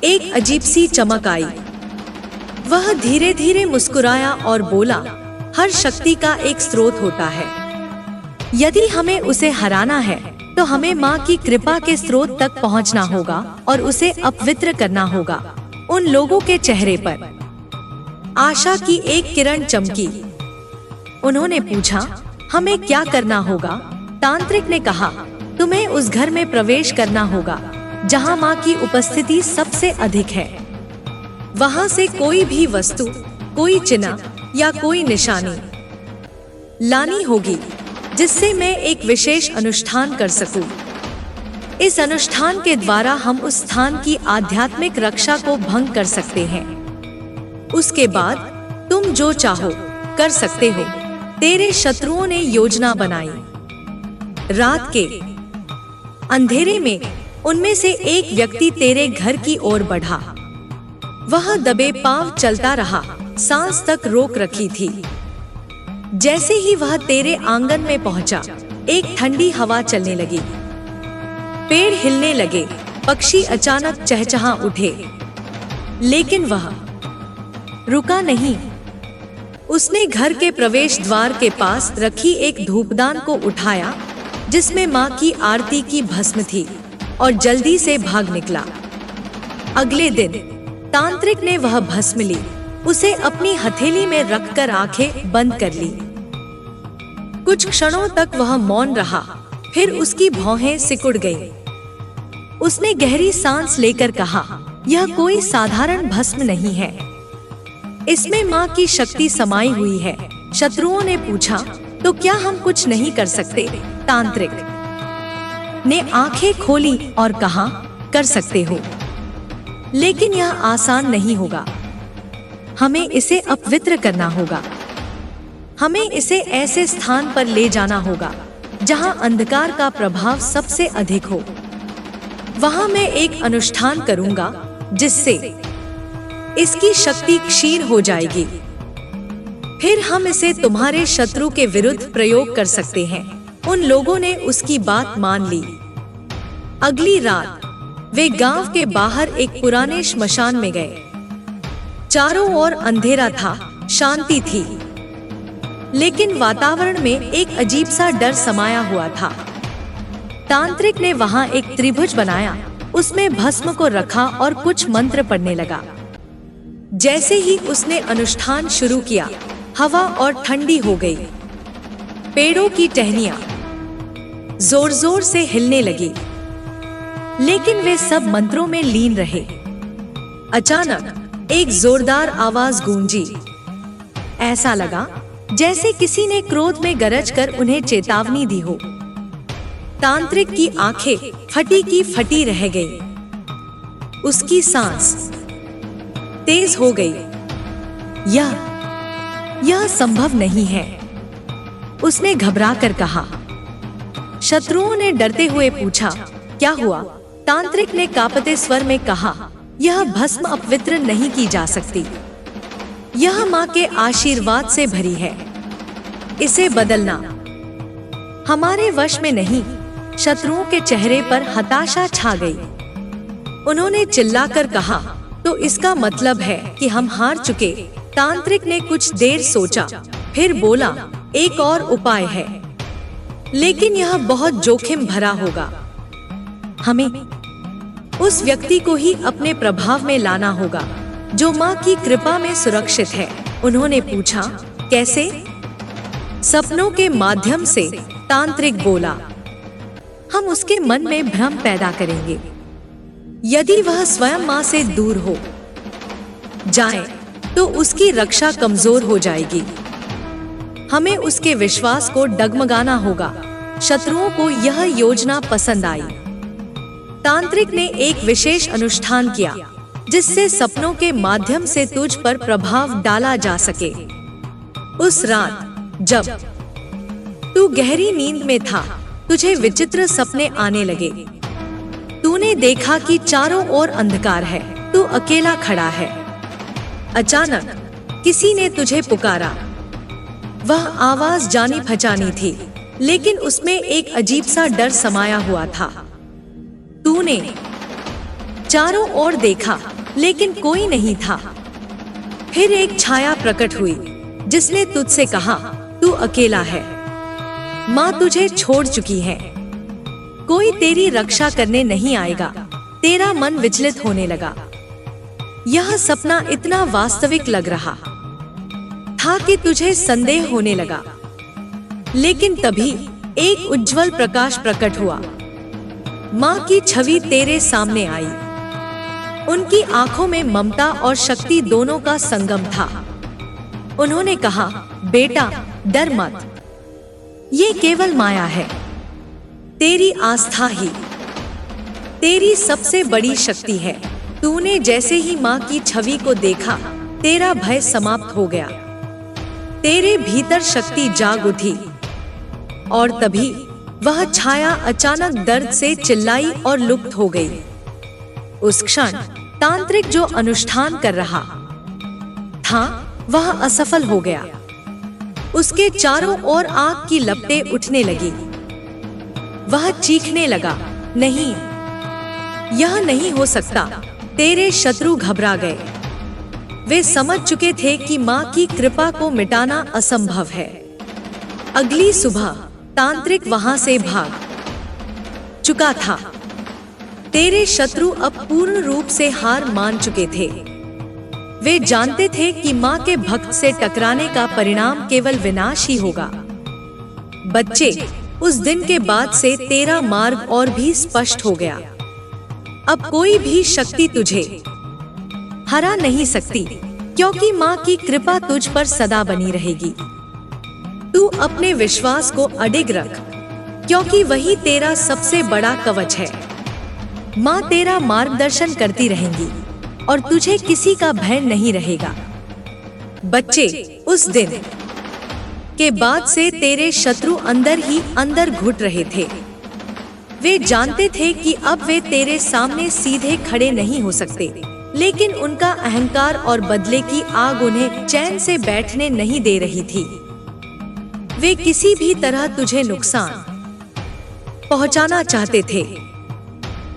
एक अजीब सी चमक आई। वह धीरे धीरे मुस्कुराया और बोला, हर शक्ति का एक स्रोत होता है। यदि हमें उसे हराना है तो हमें माँ की कृपा के स्रोत तक पहुँचना होगा और उसे अपवित्र करना होगा। उन लोगों के चेहरे पर आशा की एक किरण चमकी। उन्होंने पूछा, हमें क्या करना होगा? तांत्रिक ने कहा, तुम्हें उस घर में प्रवेश करना होगा जहाँ माँ की उपस्थिति सबसे अधिक है। वहाँ से कोई भी वस्तु, कोई चिन्ह या कोई निशानी लानी होगी जिससे मैं एक विशेष अनुष्ठान कर सकूं। इस अनुष्ठान के द्वारा हम उस स्थान की आध्यात्मिक रक्षा को भंग कर सकते हैं। उसके बाद तुम जो चाहो कर सकते हो। तेरे शत्रुओं ने योजना बनाई। रात के अंधेरे में उनमें से एक व्यक्ति तेरे घर की ओर बढ़ा। वह दबे पांव चलता रहा, सांस तक रोक रखी थी। जैसे ही वह तेरे आंगन में पहुंचा, एक ठंडी हवा चलने लगी। पेड़ हिलने लगे, पक्षी अचानक चहचहा उठे, लेकिन वह रुका नहीं। उसने घर के प्रवेश द्वार के पास रखी एक धूपदान को उठाया जिसमें माँ की आरती की भस्म थी और जल्दी से भाग निकला। अगले दिन तांत्रिक ने वह भस्म ली, उसे अपनी हथेली में रखकर आंखें बंद कर ली। कुछ क्षणों तक वह मौन रहा, फिर उसकी भौहें सिकुड़ गईं। उसने गहरी सांस लेकर कहा, यह कोई साधारण भस्म नहीं है, इसमें माँ की शक्ति समाई हुई है। शत्रुओं ने पूछा, तो क्या हम कुछ नहीं कर सकते? तांत्रिक ने आंखें खोली और कहा, कर सकते हो, लेकिन यह आसान नहीं होगा। हमें इसे अपवित्र करना होगा। हमें इसे ऐसे स्थान पर ले जाना होगा जहां अंधकार का प्रभाव सबसे अधिक हो। वहां मैं एक अनुष्ठान करूंगा जिससे इसकी शक्ति क्षीण हो जाएगी। फिर हम इसे तुम्हारे शत्रु के विरुद्ध प्रयोग कर सकते हैं। उन लोगों ने उसकी बात मान ली। अगली रात वे गांव के बाहर एक पुराने श्मशान में गए। चारों ओर अंधेरा था, शांति थी, लेकिन वातावरण में एक अजीब सा डर समाया हुआ था। तांत्रिक ने वहां एक त्रिभुज बनाया, उसमें भस्म को रखा और कुछ मंत्र पढ़ने लगा। जैसे ही उसने अनुष्ठान शुरू किया, हवा और ठंडी हो गई। पेड़ों की टहनियां जोर जोर से हिलने लगी, लेकिन वे सब मंत्रों में लीन रहे। अचानक एक जोरदार आवाज गूंजी। ऐसा लगा जैसे किसी ने क्रोध में गरज कर उन्हें चेतावनी दी हो। तांत्रिक की आंखें फटी की फटी रह गई। उसकी सांस तेज हो गई। यह संभव नहीं है, उसने घबरा कर कहा। शत्रुओं ने डरते हुए पूछा, क्या हुआ? तांत्रिक ने कांपते स्वर में कहा, यह भस्म अपवित्र नहीं की जा सकती। यह माँ के आशीर्वाद से भरी है, इसे बदलना हमारे वश में नहीं। शत्रुओं के चेहरे पर हताशा छा गई। उन्होंने चिल्लाकर कहा, तो इसका मतलब है कि हम हार चुके। तांत्रिक ने कुछ देर सोचा, फिर बोला, एक और उपाय है, लेकिन यह बहुत जोखिम भरा होगा। हमें उस व्यक्ति को ही अपने प्रभाव में लाना होगा जो माँ की कृपा में सुरक्षित है। उन्होंने पूछा, कैसे? सपनों के माध्यम से, तांत्रिक बोला। हम उसके मन में भ्रम पैदा करेंगे। यदि वह स्वयं माँ से दूर हो जाए तो उसकी रक्षा कमजोर हो जाएगी। हमें उसके विश्वास को डगमगाना होगा। शत्रुओं को यह योजना पसंद आई। तांत्रिक ने एक विशेष अनुष्ठान किया जिससे सपनों के माध्यम से तुझ पर प्रभाव डाला जा सके। उस रात जब तू गहरी नींद में था, तुझे विचित्र सपने आने लगे। तूने देखा कि चारों ओर अंधकार है, तू अकेला खड़ा है। अचानक किसी ने तुझे पुकारा। वह आवाज जानी पहचानी थी, लेकिन उसमें एक अजीब सा डर समाया हुआ था। तूने चारों ओर देखा, लेकिन कोई नहीं था। फिर एक छाया प्रकट हुई जिसने तुझसे कहा, तू अकेला है, माँ तुझे छोड़ चुकी है, कोई तेरी रक्षा करने नहीं आएगा। तेरा मन विचलित होने लगा। यह सपना इतना वास्तविक लग रहा था कि तुझे संदेह होने लगा। लेकिन तभी एक उज्जवल प्रकाश प्रकट हुआ। माँ की छवि तेरे सामने आई। उनकी आंखों में ममता और शक्ति दोनों का संगम था। उन्होंने कहा, बेटा डर मत, ये केवल माया है। तेरी आस्था ही तेरी सबसे बड़ी शक्ति है। तूने जैसे ही माँ की छवि को देखा, तेरा भय समाप्त हो गया। तेरे भीतर शक्ति जाग उठी। और तभी वह छाया अचानक दर्द से चिल्लाई और लुप्त हो गई। उस क्षण तांत्रिक जो अनुष्ठान कर रहा था, वह असफल हो गया। उसके चारों ओर आग की लपटें उठने लगी। वह चीखने लगा, नहीं, यह नहीं हो सकता। तेरे शत्रु घबरा गए। वे समझ चुके थे कि माँ की कृपा को मिटाना असंभव है। अगली सुबह तांत्रिक वहां से भाग चुका था। तेरे शत्रु अब पूर्ण रूप से हार मान चुके थे। वे जानते थे कि माँ के भक्त से टकराने का परिणाम केवल विनाश ही होगा। बच्चे, उस दिन के बाद से तेरा मार्ग और भी स्पष्ट हो गया। अब कोई भी शक्ति तुझे हरा नहीं सकती, क्योंकि माँ की कृपा तुझ पर सदा बनी रहेगी। तू अपने विश्वास को अडिग रख, क्योंकि वही तेरा सबसे बड़ा कवच है। माँ तेरा मार्गदर्शन करती रहेंगी और तुझे किसी का भय नहीं रहेगा। बच्चे, उस दिन के बाद से तेरे शत्रु अंदर ही अंदर घुट रहे थे। वे जानते थे कि अब वे तेरे सामने सीधे खड़े नहीं हो सकते, लेकिन उनका अहंकार और बदले की आग उन्हें चैन से बैठने नहीं दे रही थी। वे किसी भी तरह तुझे नुकसान पहुंचाना चाहते थे।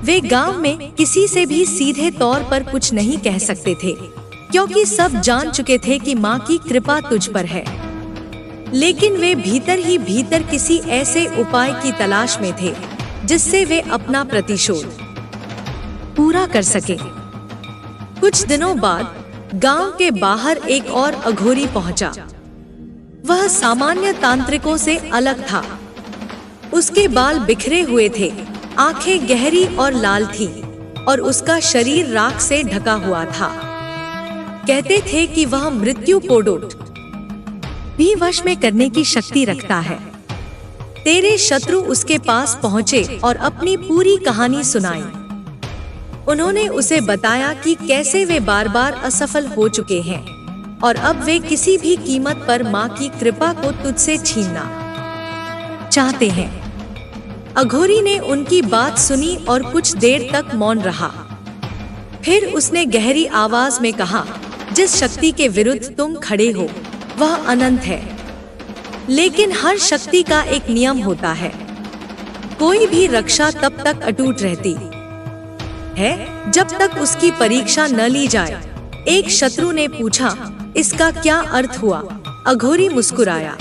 वे गांव में किसी से भी सीधे तौर पर कुछ नहीं कह सकते थे, क्योंकि सब जान चुके थे कि माँ की कृपा तुझ पर है। लेकिन वे भीतर ही भीतर किसी ऐसे उपाय की तलाश में थे जिससे वे अपना प्रतिशोध पूरा कर सके। कुछ दिनों बाद गांव के बाहर एक और अघोरी पहुंचा। वह सामान्य तांत्रिकों से अलग था। उसके बाल बिखरे हुए थे, आंखें गहरी और लाल थीं, और उसका शरीर राख से ढका हुआ था। कहते थे कि वह मृत्यु को भी वश में करने की शक्ति रखता है। तेरे शत्रु उसके पास पहुंचे और अपनी पूरी कहानी सुनाई। उन्होंने उसे बताया कि कैसे वे बार बार असफल हो चुके हैं और अब वे किसी भी कीमत पर माँ की कृपा को तुझसे छीनना चाहते हैं। अघोरी ने उनकी बात सुनी और कुछ देर तक मौन रहा। फिर उसने गहरी आवाज में कहा, जिस शक्ति के विरुद्ध तुम खड़े हो वह अनंत है, लेकिन हर शक्ति का एक नियम होता है। कोई भी रक्षा तब तक अटूट रहती है जब तक उसकी परीक्षा न ली जाए। एक शत्रु ने पूछा, इसका क्या अर्थ हुआ? अघोरी मुस्कुराया।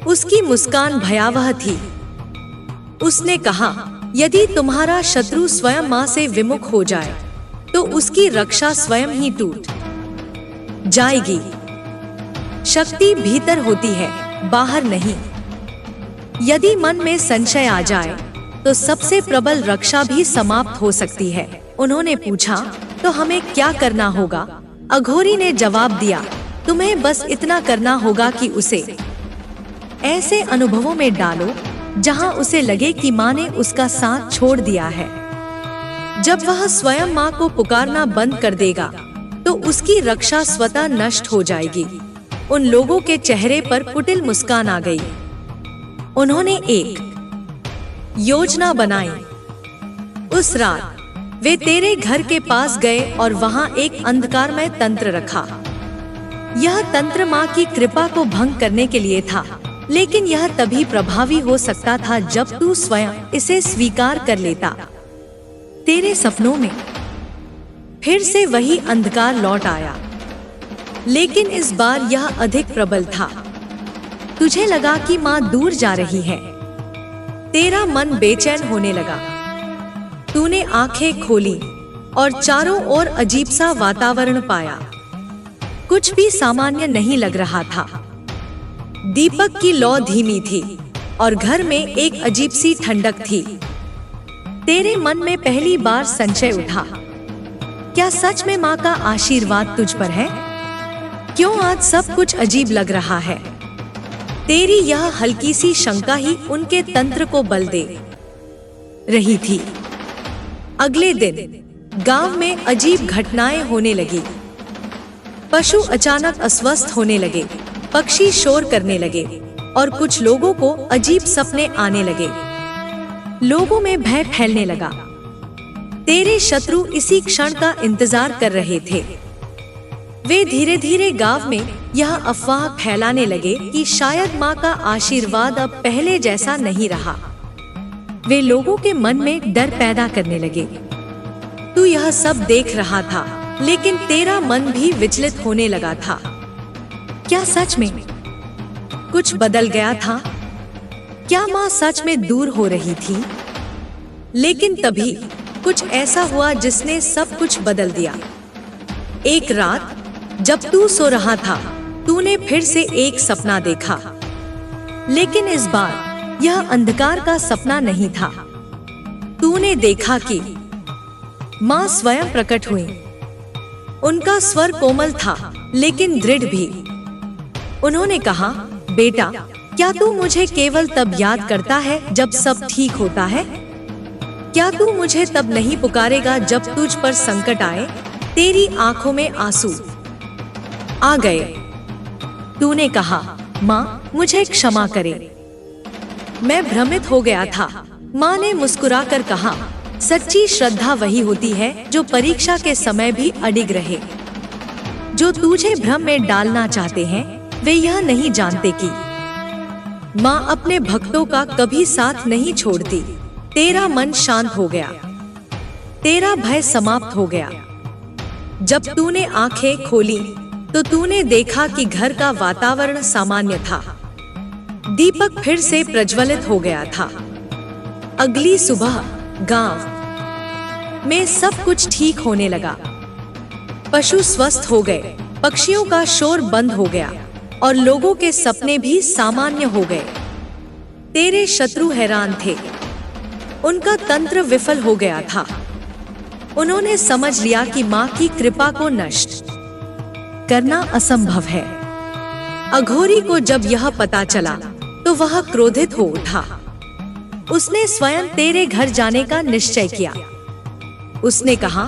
उसकी मुस्कान भयावह थी। उसने कहा, यदि तुम्हारा शत्रु स्वयं माँ से विमुख हो जाए तो उसकी रक्षा स्वयं ही टूट जाएगी। शक्ति भीतर होती है, बाहर नहीं। यदि मन में संशय आ जाए तो सबसे प्रबल रक्षा भी समाप्त हो सकती है। उन्होंने पूछा, तो हमें क्या करना होगा? अघोरी ने जवाब दिया, तुम्हें बस इतना करना होगा कि उसे ऐसे अनुभवों में डालो जहां उसे लगे कि माँ ने उसका साथ छोड़ दिया है। जब वह स्वयं माँ को पुकारना बंद कर देगा तो उसकी रक्षा स्वतः नष्ट हो जाएगी। उन लोगों के चेहरे पर कुटिल मुस्कान आ गई। उन्होंने एक योजना बनाई। उस रात वे तेरे घर के पास गए और वहां एक अंधकारमय तंत्र रखा। यह तंत्र माँ की कृपा को भंग करने के लिए था, लेकिन यह तभी प्रभावी हो सकता था जब तू स्वयं इसे स्वीकार कर लेता। तेरे सपनों में फिर से वही अंधकार लौट आया, लेकिन इस बार यह अधिक प्रबल था। तुझे लगा कि माँ दूर जा रही है। तेरा मन बेचैन होने लगा। तूने आंखें खोली और चारों ओर अजीब सा वातावरण पाया। कुछ भी सामान्य नहीं लग रहा था। दीपक की लौ धीमी थी और घर में एक अजीब सी ठंडक थी। तेरे मन में पहली बार संशय उठा, क्या सच में माँ का आशीर्वाद तुझ पर है? क्यों आज सब कुछ अजीब लग रहा है? तेरी यह हल्की सी शंका ही उनके तंत्र को बल दे रही थी। अगले दिन गांव में अजीब घटनाएं होने लगी। पशु अचानक अस्वस्थ होने लगे, पक्षी शोर करने लगे और कुछ लोगों को अजीब सपने आने लगे। लोगों में भय फैलने लगा। तेरे शत्रु इसी क्षण का इंतजार कर रहे थे। वे धीरे धीरे गांव में यह अफवाह फैलाने लगे कि शायद माँ का आशीर्वाद अब पहले जैसा नहीं रहा। वे लोगों के मन में डर पैदा करने लगे। तू यह सब देख रहा था, लेकिन तेरा मन भी विचलित होने लगा था। क्या सच में कुछ बदल गया था? क्या माँ सच में दूर हो रही थी? लेकिन तभी कुछ ऐसा हुआ जिसने सब कुछ बदल दिया। एक रात जब तू सो रहा था, तूने फिर से एक सपना देखा, लेकिन इस बार यह अंधकार का सपना नहीं था। तूने देखा कि माँ स्वयं प्रकट हुई। उनका स्वर कोमल था, लेकिन दृढ़ भी। उन्होंने कहा, बेटा, क्या तू मुझे केवल तब याद करता है जब सब ठीक होता है? क्या तू मुझे तब नहीं पुकारेगा जब तुझ पर संकट आए? तेरी आंखों में आंसू आ गए। तूने कहा, माँ, मुझे क्षमा करे, मैं भ्रमित हो गया था। माँ ने मुस्कुराकर कहा, सच्ची श्रद्धा वही होती है जो परीक्षा के समय भी अडिग रहे। जो तुझे भ्रम में डालना चाहते हैं वे यह नहीं जानते कि माँ अपने भक्तों का कभी साथ नहीं छोड़ती। तेरा मन शांत हो गया, तेरा भय समाप्त हो गया। जब तूने आंखें खोली तो तूने देखा कि घर का वातावरण सामान्य था। दीपक फिर से प्रज्वलित हो गया था। अगली सुबह गांव में सब कुछ ठीक होने लगा। पशु स्वस्थ हो गए, पक्षियों का शोर बंद हो गया और लोगों के सपने भी सामान्य हो गए। तेरे शत्रु हैरान थे, उनका तंत्र विफल हो गया था। उन्होंने समझ लिया कि माँ की कृपा को नष्ट करना असंभव है। अघोरी को जब यह पता चला तो वह क्रोधित हो उठा। उसने स्वयं तेरे घर जाने का निश्चय किया। उसने कहा,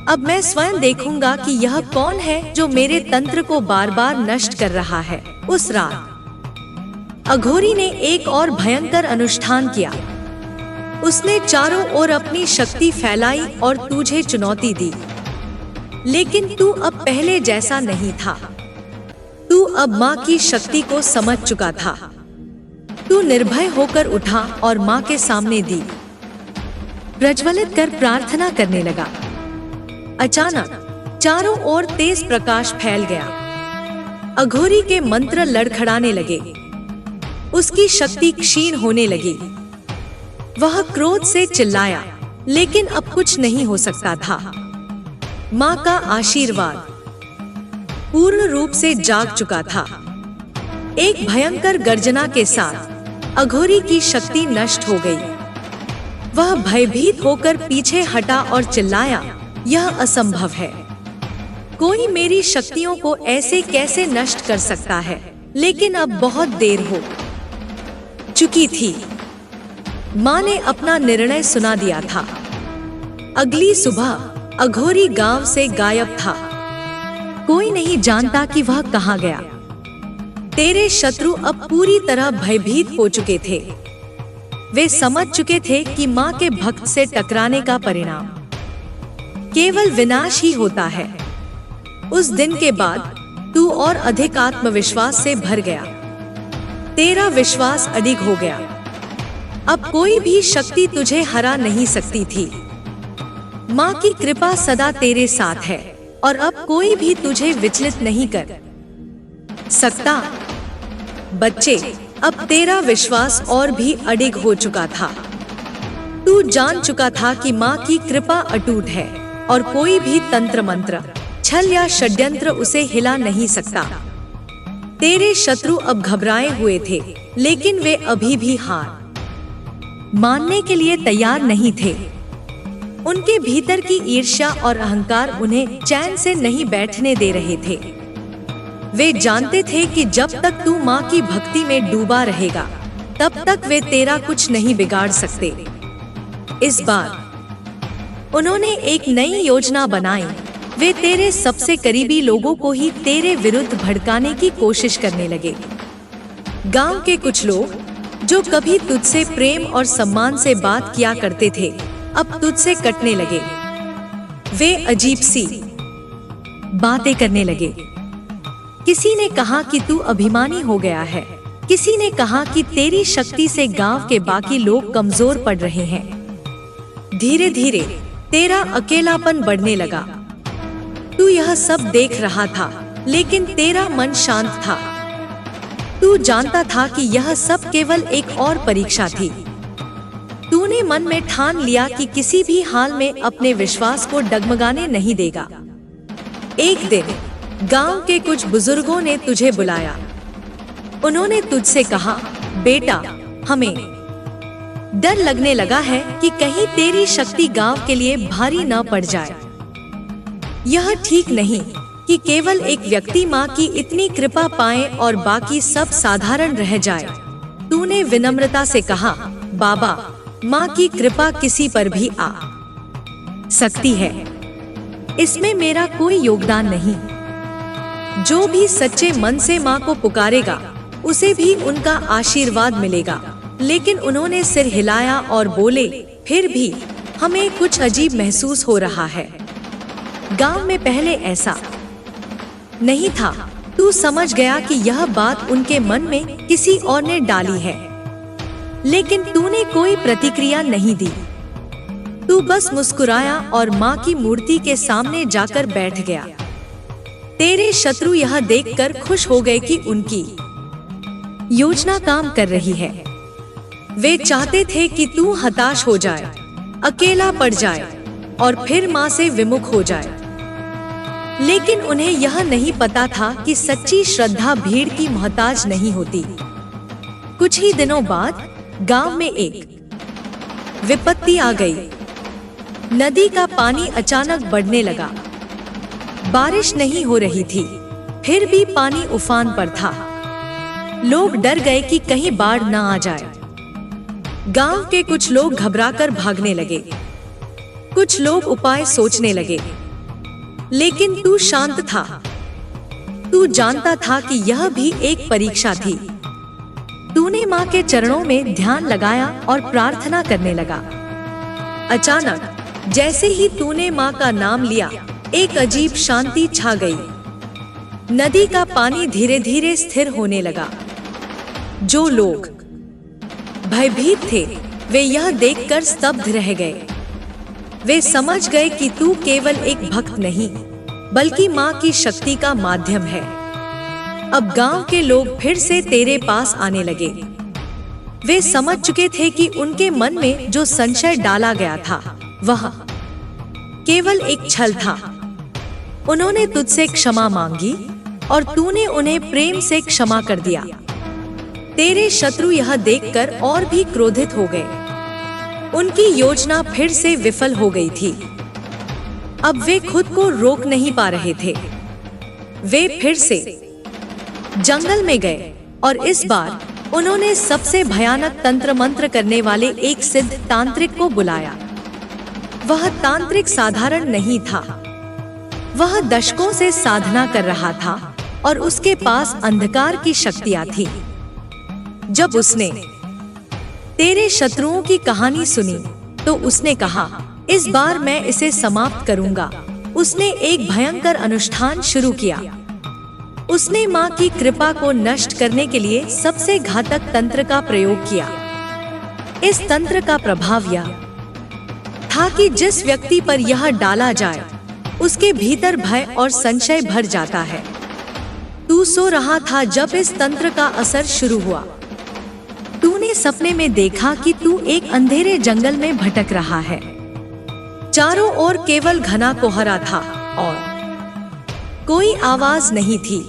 अब मैं स्वयं देखूंगा कि यह कौन है जो मेरे तंत्र को बार बार नष्ट कर रहा है। उस रात अघोरी ने एक और भयंकर अनुष्ठान किया। उसने चारों ओर अपनी शक्ति फैलाई और तुझे चुनौती दी। लेकिन तू अब पहले जैसा नहीं था। तू अब माँ की शक्ति को समझ चुका था। तू निर्भय होकर उठा और माँ के सामने दी प्रज्वलित कर प्रार्थना करने लगा। अचानक चारों ओर तेज प्रकाश फैल गया। अघोरी के मंत्र लड़खड़ाने लगे, उसकी शक्ति क्षीण होने लगी। वह क्रोध से चिल्लाया, लेकिन अब कुछ नहीं हो सकता था। माँ का आशीर्वाद पूर्ण रूप से जाग चुका था। एक भयंकर गर्जना के साथ अघोरी की शक्ति नष्ट हो गई। वह भयभीत होकर पीछे हटा और चिल्लाया, यह असंभव है। कोई मेरी शक्तियों को ऐसे कैसे नष्ट कर सकता है। लेकिन अब बहुत देर हो चुकी थी। माँ ने अपना निर्णय सुना दिया था। अगली सुबह अघोरी गांव से गायब था। कोई नहीं जानता कि वह कहाँ गया। तेरे शत्रु अब पूरी तरह भयभीत हो चुके थे। वे समझ चुके थे कि माँ के भक्त से टकराने का परिणाम केवल विनाश ही होता है। उस दिन के बाद तू और अधिक आत्मविश्वास से भर गया। तेरा विश्वास अडिग हो गया। अब कोई भी शक्ति तुझे हरा नहीं सकती थी। माँ की कृपा सदा तेरे साथ है और अब कोई भी तुझे विचलित नहीं कर सकता। बच्चे, अब तेरा विश्वास और भी अडिग हो चुका था। तू जान चुका था कि माँ की कृपा अटूट है और कोई भी तंत्र मंत्र, छल या षड्यंत्र उसे हिला नहीं सकता। तेरे शत्रु अब घबराए हुए थे, लेकिन वे अभी भी हार मानने के लिए तैयार नहीं थे। उनके भीतर की ईर्ष्या और अहंकार उन्हें चैन से नहीं बैठने दे रहे थे। वे जानते थे कि जब तक तू माँ की भक्ति में डूबा रहेगा, तब तक वे तेरा कुछ नहीं बिगाड़ सकते। इस बार उन्होंने एक नई योजना बनाई। वे तेरे सबसे करीबी लोगों को ही तेरे विरुद्ध भड़काने की कोशिश करने लगे। गांव के कुछ लोग जो कभी तुझसे प्रेम और सम्मान से बात किया करते थे, अब तुझसे कटने लगे। वे अजीब सी बातें करने लगे। किसी ने कहा कि तू अभिमानी हो गया है। किसी ने कहा कि तेरी शक्ति से गांव के बाकी लोग कमजोर पड़ रहे हैं। धीरे धीरे तेरा अकेलापन बढ़ने लगा। तू यह सब देख रहा था, लेकिन तेरा मन शांत था। तू जानता था कि यह सब केवल एक और परीक्षा थी। तूने मन में ठान लिया कि किसी भी हाल में अपने विश्वास को डगमगाने नहीं देगा। एक दिन गांव के कुछ बुजुर्गों ने तुझे बुलाया। उन्होंने तुझसे कहा, बेटा, हमें डर लगने लगा है कि कहीं तेरी शक्ति गांव के लिए भारी न पड़ जाए। यह ठीक नहीं कि केवल एक व्यक्ति माँ की इतनी कृपा पाए और बाकी सब साधारण रह जाए। तूने विनम्रता से कहा, बाबा, माँ की कृपा किसी पर भी आ सकती है। इसमें मेरा कोई योगदान नहीं। जो भी सच्चे मन से माँ को पुकारेगा, उसे भी उनका आशीर्वाद मिलेगा। लेकिन उन्होंने सिर हिलाया और बोले, फिर भी हमें कुछ अजीब महसूस हो रहा है। गांव में पहले ऐसा नहीं था। तू समझ गया कि यह बात उनके मन में किसी और ने डाली है, लेकिन तूने कोई प्रतिक्रिया नहीं दी। तू बस मुस्कुराया और माँ की मूर्ति के सामने जाकर बैठ गया। तेरे शत्रु यह देखकर खुश हो गए कि उनकी योजना काम कर रही है। वे चाहते थे कि तू हताश हो जाए, अकेला पड़ जाए और फिर माँ से विमुख हो जाए। लेकिन उन्हें यह नहीं पता था कि सच्ची श्रद्धा भीड़ की मोहताज नहीं होती। कुछ ही दिनों बाद गांव में एक विपत्ति आ गई। नदी का पानी अचानक बढ़ने लगा। बारिश नहीं हो रही थी, फिर भी पानी उफान पर था। लोग डर गए कि कहीं बाढ़ न आ जाए। गांव के कुछ लोग घबराकर भागने लगे। कुछ लोग उपाय सोचने लगे, लेकिन तू शांत था। तू जानता था कि यह भी एक परीक्षा थी। तूने माँ के चरणों में ध्यान लगाया और प्रार्थना करने लगा। अचानक जैसे ही तूने माँ का नाम लिया, एक अजीब शांति छा गई। नदी का पानी धीरे धीरे स्थिर होने लगा। जो लोग भयभीत थे, वे यह देखकर स्तब्ध रह गए। वे समझ गए कि तू केवल एक भक्त नहीं, बल्कि माँ की शक्ति का माध्यम है। अब गांव के लोग फिर से तेरे पास आने लगे। वे समझ चुके थे कि उनके मन में जो संशय डाला गया था, वह केवल एक छल था। उन्होंने तुझसे क्षमा मांगी और तूने उन्हें प्रेम से क्षमा कर दिया। तेरे शत्रु यह देखकर और भी क्रोधित हो गए। उनकी योजना फिर से विफल हो गई थी। अब वे खुद को रोक नहीं पा रहे थे। वे फिर से जंगल में गए और इस बार उन्होंने सबसे भयानक तंत्र मंत्र करने वाले एक सिद्ध तांत्रिक को बुलाया। वह तांत्रिक साधारण नहीं था। वह दशकों से साधना कर रहा था और उसके पास अंधकार की शक्तियां थी। जब उसने तेरे शत्रुओं की कहानी सुनी, तो उसने कहा, इस बार मैं इसे समाप्त करूंगा। उसने एक भयंकर अनुष्ठान शुरू किया। उसने माँ की कृपा को नष्ट करने के लिए सबसे घातक तंत्र का प्रयोग किया। इस तंत्र का प्रभाव यह था कि जिस व्यक्ति पर यह डाला जाए, उसके भीतर भय और संशय भर जाता है। तू सो रहा था जब इस तंत्र का असर शुरू हुआ। तूने सपने में देखा कि तू एक अंधेरे जंगल में भटक रहा है। चारों ओर केवल घना कोहरा था और कोई आवाज नहीं थी।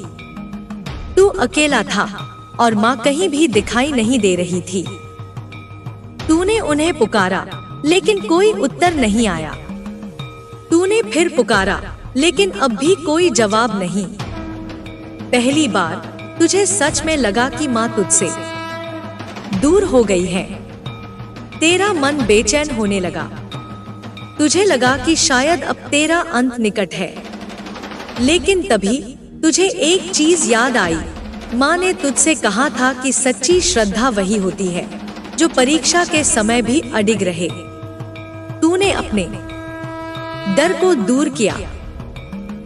तू अकेला था और माँ कहीं भी दिखाई नहीं दे रही थी। तूने उन्हें पुकारा, लेकिन कोई उत्तर नहीं आया। तूने फिर पुकारा, लेकिन अब भी कोई जवाब नहीं। पहली बार तुझे सच में लगा कि माँ तुझसे दूर हो गई है। तेरा मन बेचैन होने लगा। तुझे लगा कि शायद अब तेरा अंत निकट है। लेकिन तभी तुझे एक चीज याद आई। माँ ने तुझसे कहा था कि सच्ची श्रद्धा वही होती है जो परीक्षा के समय भी अडिग रहे। तूने अपने डर को दूर किया।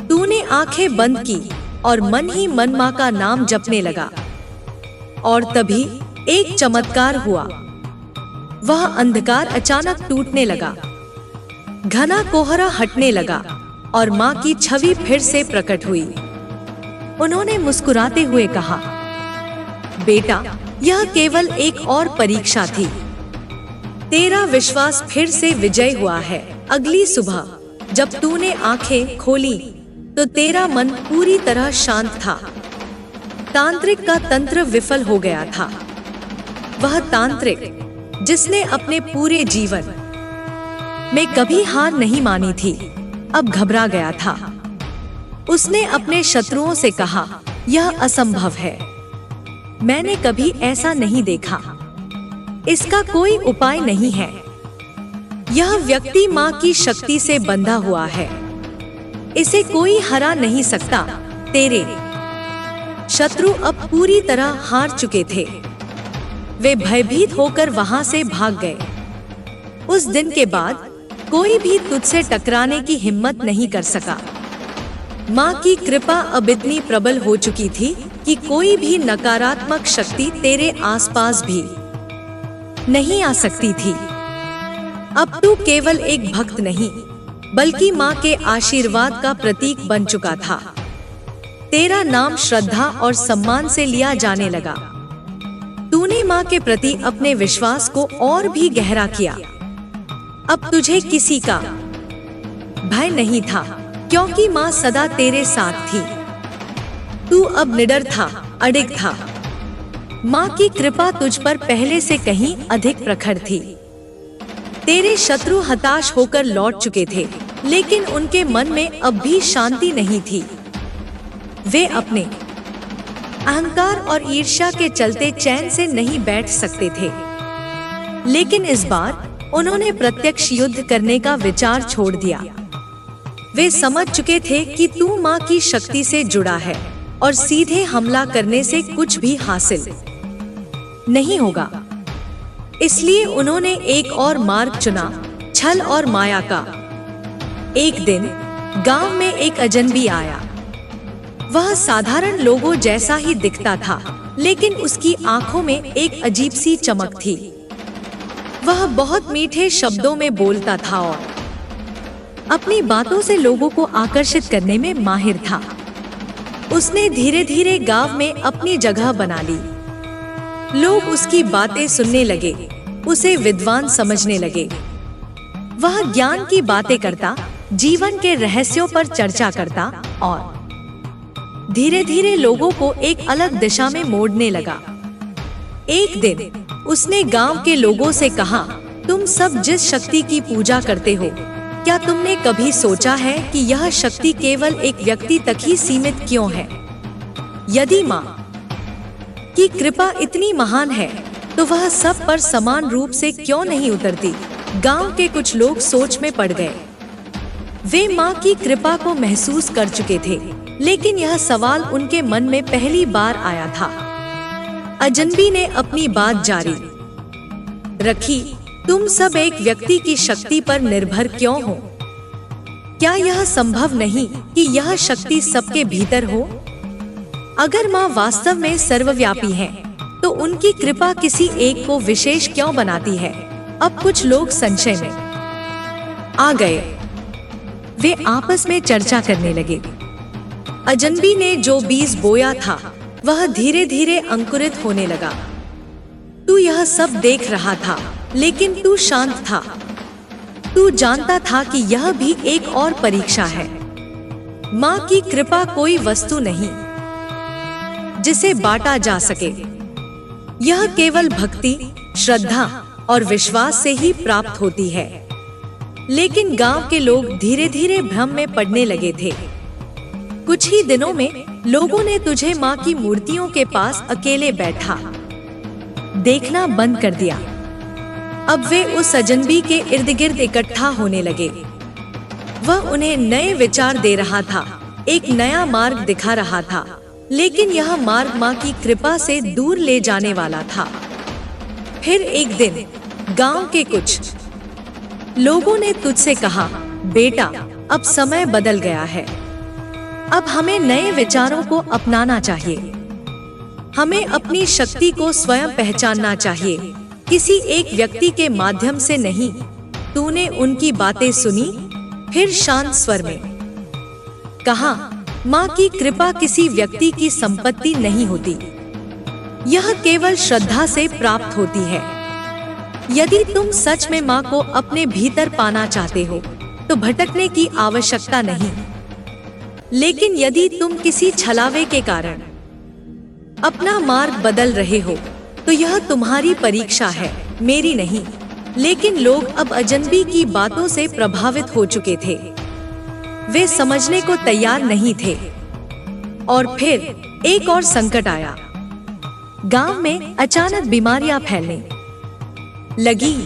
तूने आंखें बंद की और मन ही मन माँ का नाम जपने लगा। और तभी एक चमत्कार हुआ। वह अंधकार अचानक टूटने लगा। घना कोहरा हटने लगा और माँ की छवि फिर से प्रकट हुई। उन्होंने मुस्कुराते हुए कहा, बेटा, यह केवल एक और परीक्षा थी। तेरा विश्वास फिर से विजय हुआ है। अगली सुबह जब तूने आंखें खोली, तो तेरा मन पूरी तरह शांत था। तांत्रिक का तंत्र विफल हो गया था। वह तांत्रिक जिसने अपने पूरे जीवन में कभी हार नहीं मानी थी, अब घबरा गया था। उसने अपने शत्रुओं से कहा, यह असंभव है। मैंने कभी ऐसा नहीं देखा। इसका कोई उपाय नहीं है। यह व्यक्ति माँ की शक्ति से बंधा हुआ है। इसे कोई हरा नहीं सकता। तेरे शत्रु अब पूरी तरह हार चुके थे। वे भयभीत होकर वहां से भाग गए। उस दिन के बाद कोई भी तुझसे टकराने की हिम्मत नहीं कर सका। माँ की कृपा अब इतनी प्रबल हो चुकी थी कि कोई भी नकारात्मक शक्ति तेरे आसपास भी नहीं आ सकती थी। अब तू केवल एक भक्त नहीं, बल्कि माँ के आशीर्वाद का प्रतीक बन चुका था। तेरा नाम श्रद्धा और सम्मान से लिया जाने लगा। तूने माँ के प्रति अपने विश्वास को और भी गहरा किया। अब तुझे किसी का भय नहीं था, क्योंकि माँ सदा तेरे साथ थी। तू अब निडर था, अडिग था। माँ की कृपा तुझ पर पहले से कहीं अधिक प्रखर थी। तेरे शत्रु हताश होकर लौट चुके थे, लेकिन उनके मन में अब भी शांति नहीं थी। वे अपने अहंकार और ईर्ष्या के चलते चैन से नहीं बैठ सकते थे। लेकिन इस बार उन्होंने प्रत्यक्ष युद्ध करने का विचार छोड़ दिया। वे समझ चुके थे कि तू माँ की शक्ति से जुड़ा है और सीधे हमला करने से कुछ भी हासिल नहीं होगा। इसलिए उन्होंने एक और मार्ग चुना, छल और माया का। एक दिन गांव में एक अजनबी आया। वह साधारण लोगों जैसा ही दिखता था, लेकिन उसकी आंखों में एक अजीब सी चमक थी। वह बहुत मीठे शब्दों में बोलता था और अपनी बातों से लोगों को आकर्षित करने में माहिर था। उसने धीरे धीरे गांव में अपनी जगह बना ली। लोग उसकी बातें सुनने लगे, उसे विद्वान समझने लगे। वह ज्ञान की बातें करता, जीवन के रहस्यों पर चर्चा करता और धीरे धीरे लोगों को एक अलग दिशा में मोड़ने लगा। एक दिन उसने गांव के लोगों से कहा, तुम सब जिस शक्ति की पूजा करते हो, क्या तुमने कभी सोचा है कि यह शक्ति केवल एक व्यक्ति तक ही सीमित क्यों है? यदि माँ की कृपा इतनी महान है, तो वह सब पर समान रूप से क्यों नहीं उतरती? गांव के कुछ लोग सोच में पड़ गए। वे माँ की कृपा को महसूस कर चुके थे, लेकिन यह सवाल उनके मन में पहली बार आया था। अजनबी ने अपनी बात जारी रखी, तुम सब एक व्यक्ति की शक्ति पर निर्भर क्यों हो? क्या यह संभव नहीं कि यह शक्ति सबके भीतर हो? अगर माँ वास्तव में सर्वव्यापी है, तो उनकी कृपा किसी एक को विशेष क्यों बनाती है? अब कुछ लोग संशय में आ गए। वे आपस में चर्चा करने लगे। अजनबी ने जो बीज बोया था, वह धीरे धीरे अंकुरित होने लगा। तू यह सब देख रहा था, लेकिन तू शांत था। तू जानता था कि यह भी एक और परीक्षा है। माँ की कृपा कोई वस्तु नहीं जिसे बांटा जा सके। यह केवल भक्ति, श्रद्धा और विश्वास से ही प्राप्त होती है। लेकिन गांव के लोग धीरे धीरे भ्रम में पड़ने लगे थे। कुछ ही दिनों में लोगों ने तुझे माँ की मूर्तियों के पास अकेले बैठा देखना बंद कर दिया। अब वे उस अजनबी के इर्द गिर्द इकट्ठा होने लगे। वह उन्हें नए विचार दे रहा था, एक नया मार्ग दिखा रहा था, लेकिन यह मार्ग माँ की कृपा से दूर ले जाने वाला था। फिर एक दिन गांव के कुछ लोगों ने तुझसे कहा, बेटा, अब समय बदल गया है। अब हमें नए विचारों को अपनाना चाहिए। हमें अपनी शक्ति को स्वयं पहचानना चाहिए, किसी एक व्यक्ति के माध्यम से नहीं। तूने उनकी बातें सुनी? फिर शांत स्वर में कहा, माँ की कृपा किसी व्यक्ति की संपत्ति नहीं होती, यह केवल श्रद्धा से प्राप्त होती है। यदि तुम सच में माँ को अपने भीतर पाना चाहते हो, तो भटकने की आवश्यकता नहीं। लेकिन यदि तुम किसी छलावे के कारण अपना मार्ग बदल रहे हो, तो यह तुम्हारी परीक्षा है, मेरी नहीं। लेकिन लोग अब अजनबी की बातों से प्रभावित हो चुके थे। वे समझने को तैयार नहीं थे। और फिर एक और संकट आया। गांव में अचानक बीमारियां फैलने लगी।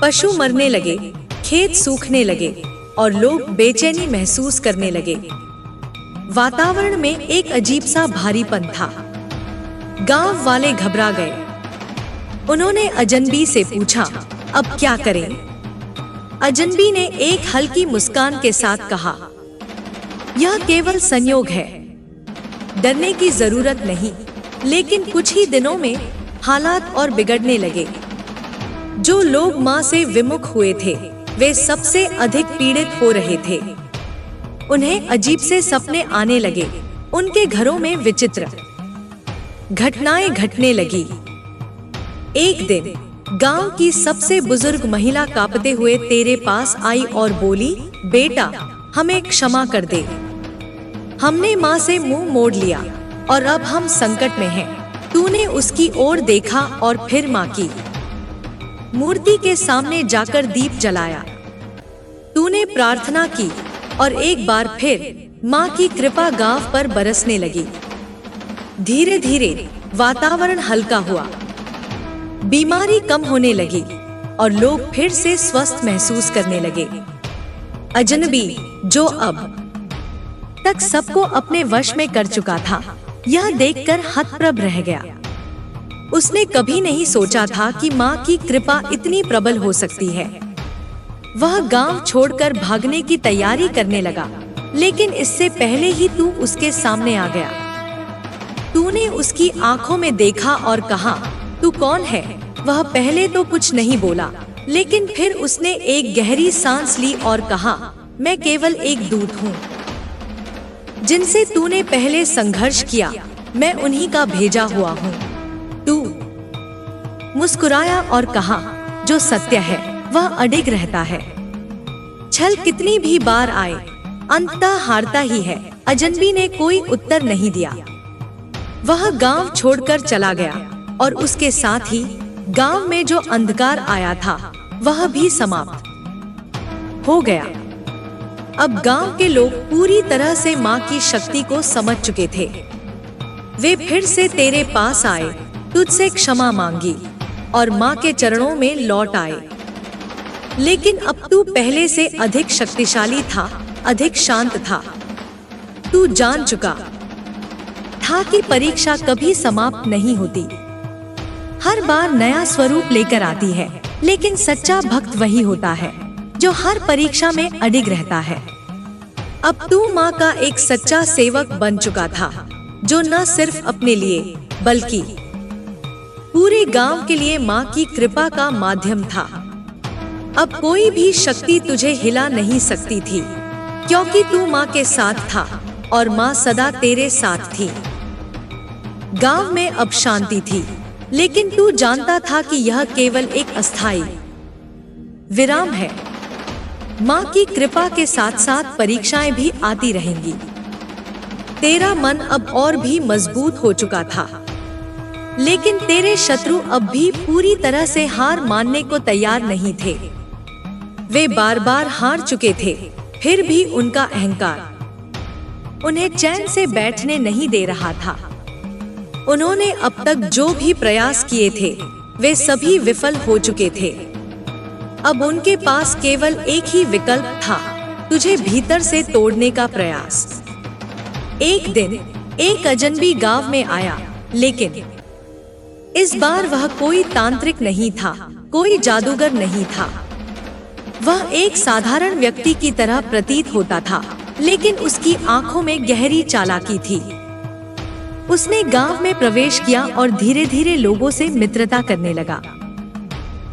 पशु मरने लगे, खेत सूखने लगे और लोग बेचैनी महसूस करने लगे। वातावरण में एक अजीब सा भारीपन था। गांव वाले घबरा गए। उन्होंने अजनबी से पूछा, अब क्या करें? अजनबी ने एक हल्की मुस्कान के साथ कहा, यह केवल संयोग है, डरने की जरूरत नहीं। लेकिन कुछ ही दिनों में हालात और बिगड़ने लगे। जो लोग माँ से विमुख हुए थे वे सबसे अधिक पीड़ित हो रहे थे। उन्हें अजीब से सपने आने लगे। उनके घरों में विचित्र घटनाएं घटने लगी। एक दिन गांव की सबसे बुजुर्ग महिला कांपते हुए तेरे पास आई और बोली, बेटा हमें क्षमा कर दे। हमने माँ से मुंह मोड़ लिया और अब हम संकट में हैं। तूने उसकी ओर देखा और फिर माँ की मूर्ति के सामने जाकर दीप जलाया। तूने प्रार्थना की और एक बार फिर माँ की कृपा गांव पर बरसने लगी। धीरे धीरे वातावरण हल्का हुआ, बीमारी कम होने लगी और लोग फिर से स्वस्थ महसूस करने लगे। अजनबी, जो अब तक सबको अपने वश में कर चुका था, यह देखकर हतप्रभ रह गया। उसने कभी नहीं सोचा था कि माँ की कृपा इतनी प्रबल हो सकती है। वह गांव छोड़कर भागने की तैयारी करने लगा, लेकिन इससे पहले ही तू उसके सामने आ गया। तूने उसकी आंखों में देखा और कहा, तू कौन है? वह पहले तो कुछ नहीं बोला, लेकिन फिर उसने एक गहरी सांस ली और कहा, मैं केवल एक दूत हूँ जिनसे तूने पहले संघर्ष किया। मैं उन्हीं का भेजा हुआ हूँ। तू मुस्कुराया और कहा, जो सत्य है वह अडिग रहता है। छल कितनी भी बार आए अंततः हारता ही है। अजनबी ने कोई उत्तर नहीं दिया। वह गांव छोड़कर चला गया और उसके साथ ही गांव में जो अंधकार आया था वह भी समाप्त हो गया। अब गांव के लोग पूरी तरह से माँ की शक्ति को समझ चुके थे। वे फिर से तेरे पास आए, तुझसे क्षमा मांगी और माँ के चरणों में लौट आए। लेकिन अब तू पहले से अधिक शक्तिशाली था, अधिक शांत था। तू जान चुका था कि परीक्षा कभी समाप्त नहीं होती, हर बार नया स्वरूप लेकर आती है। लेकिन सच्चा भक्त वही होता है जो हर परीक्षा में अडिग रहता है। अब तू माँ का एक सच्चा सेवक बन चुका था, जो न सिर्फ अपने लिए बल्कि पूरे गांव के लिए माँ की कृपा का माध्यम था। अब कोई भी शक्ति तुझे हिला नहीं सकती थी, क्योंकि तू माँ के साथ था और माँ सदा तेरे साथ थी। गांव में अब शांति थी, लेकिन तू जानता था कि यह केवल एक अस्थायी विराम है। माँ की कृपा के साथ साथ परीक्षाएं भी आती रहेंगी। तेरा मन अब और भी मजबूत हो चुका था, लेकिन तेरे शत्रु अब भी पूरी तरह से हार मानने को तैयार नहीं थे। वे बार बार हार चुके थे, फिर भी उनका अहंकार उन्हें चैन से बैठने नहीं दे रहा था। उन्होंने अब तक जो भी प्रयास किए थे वे सभी विफल हो चुके थे। अब उनके पास केवल एक ही विकल्प था, तुझे भीतर से तोड़ने का प्रयास। एक दिन एक अजनबी गांव में आया, लेकिन इस बार वह कोई तांत्रिक नहीं था, कोई जादूगर नहीं था। वह एक साधारण व्यक्ति की तरह प्रतीत होता था, लेकिन उसकी आंखों में गहरी चालाकी थी। उसने गांव में प्रवेश किया और धीरे धीरे लोगों से मित्रता करने लगा।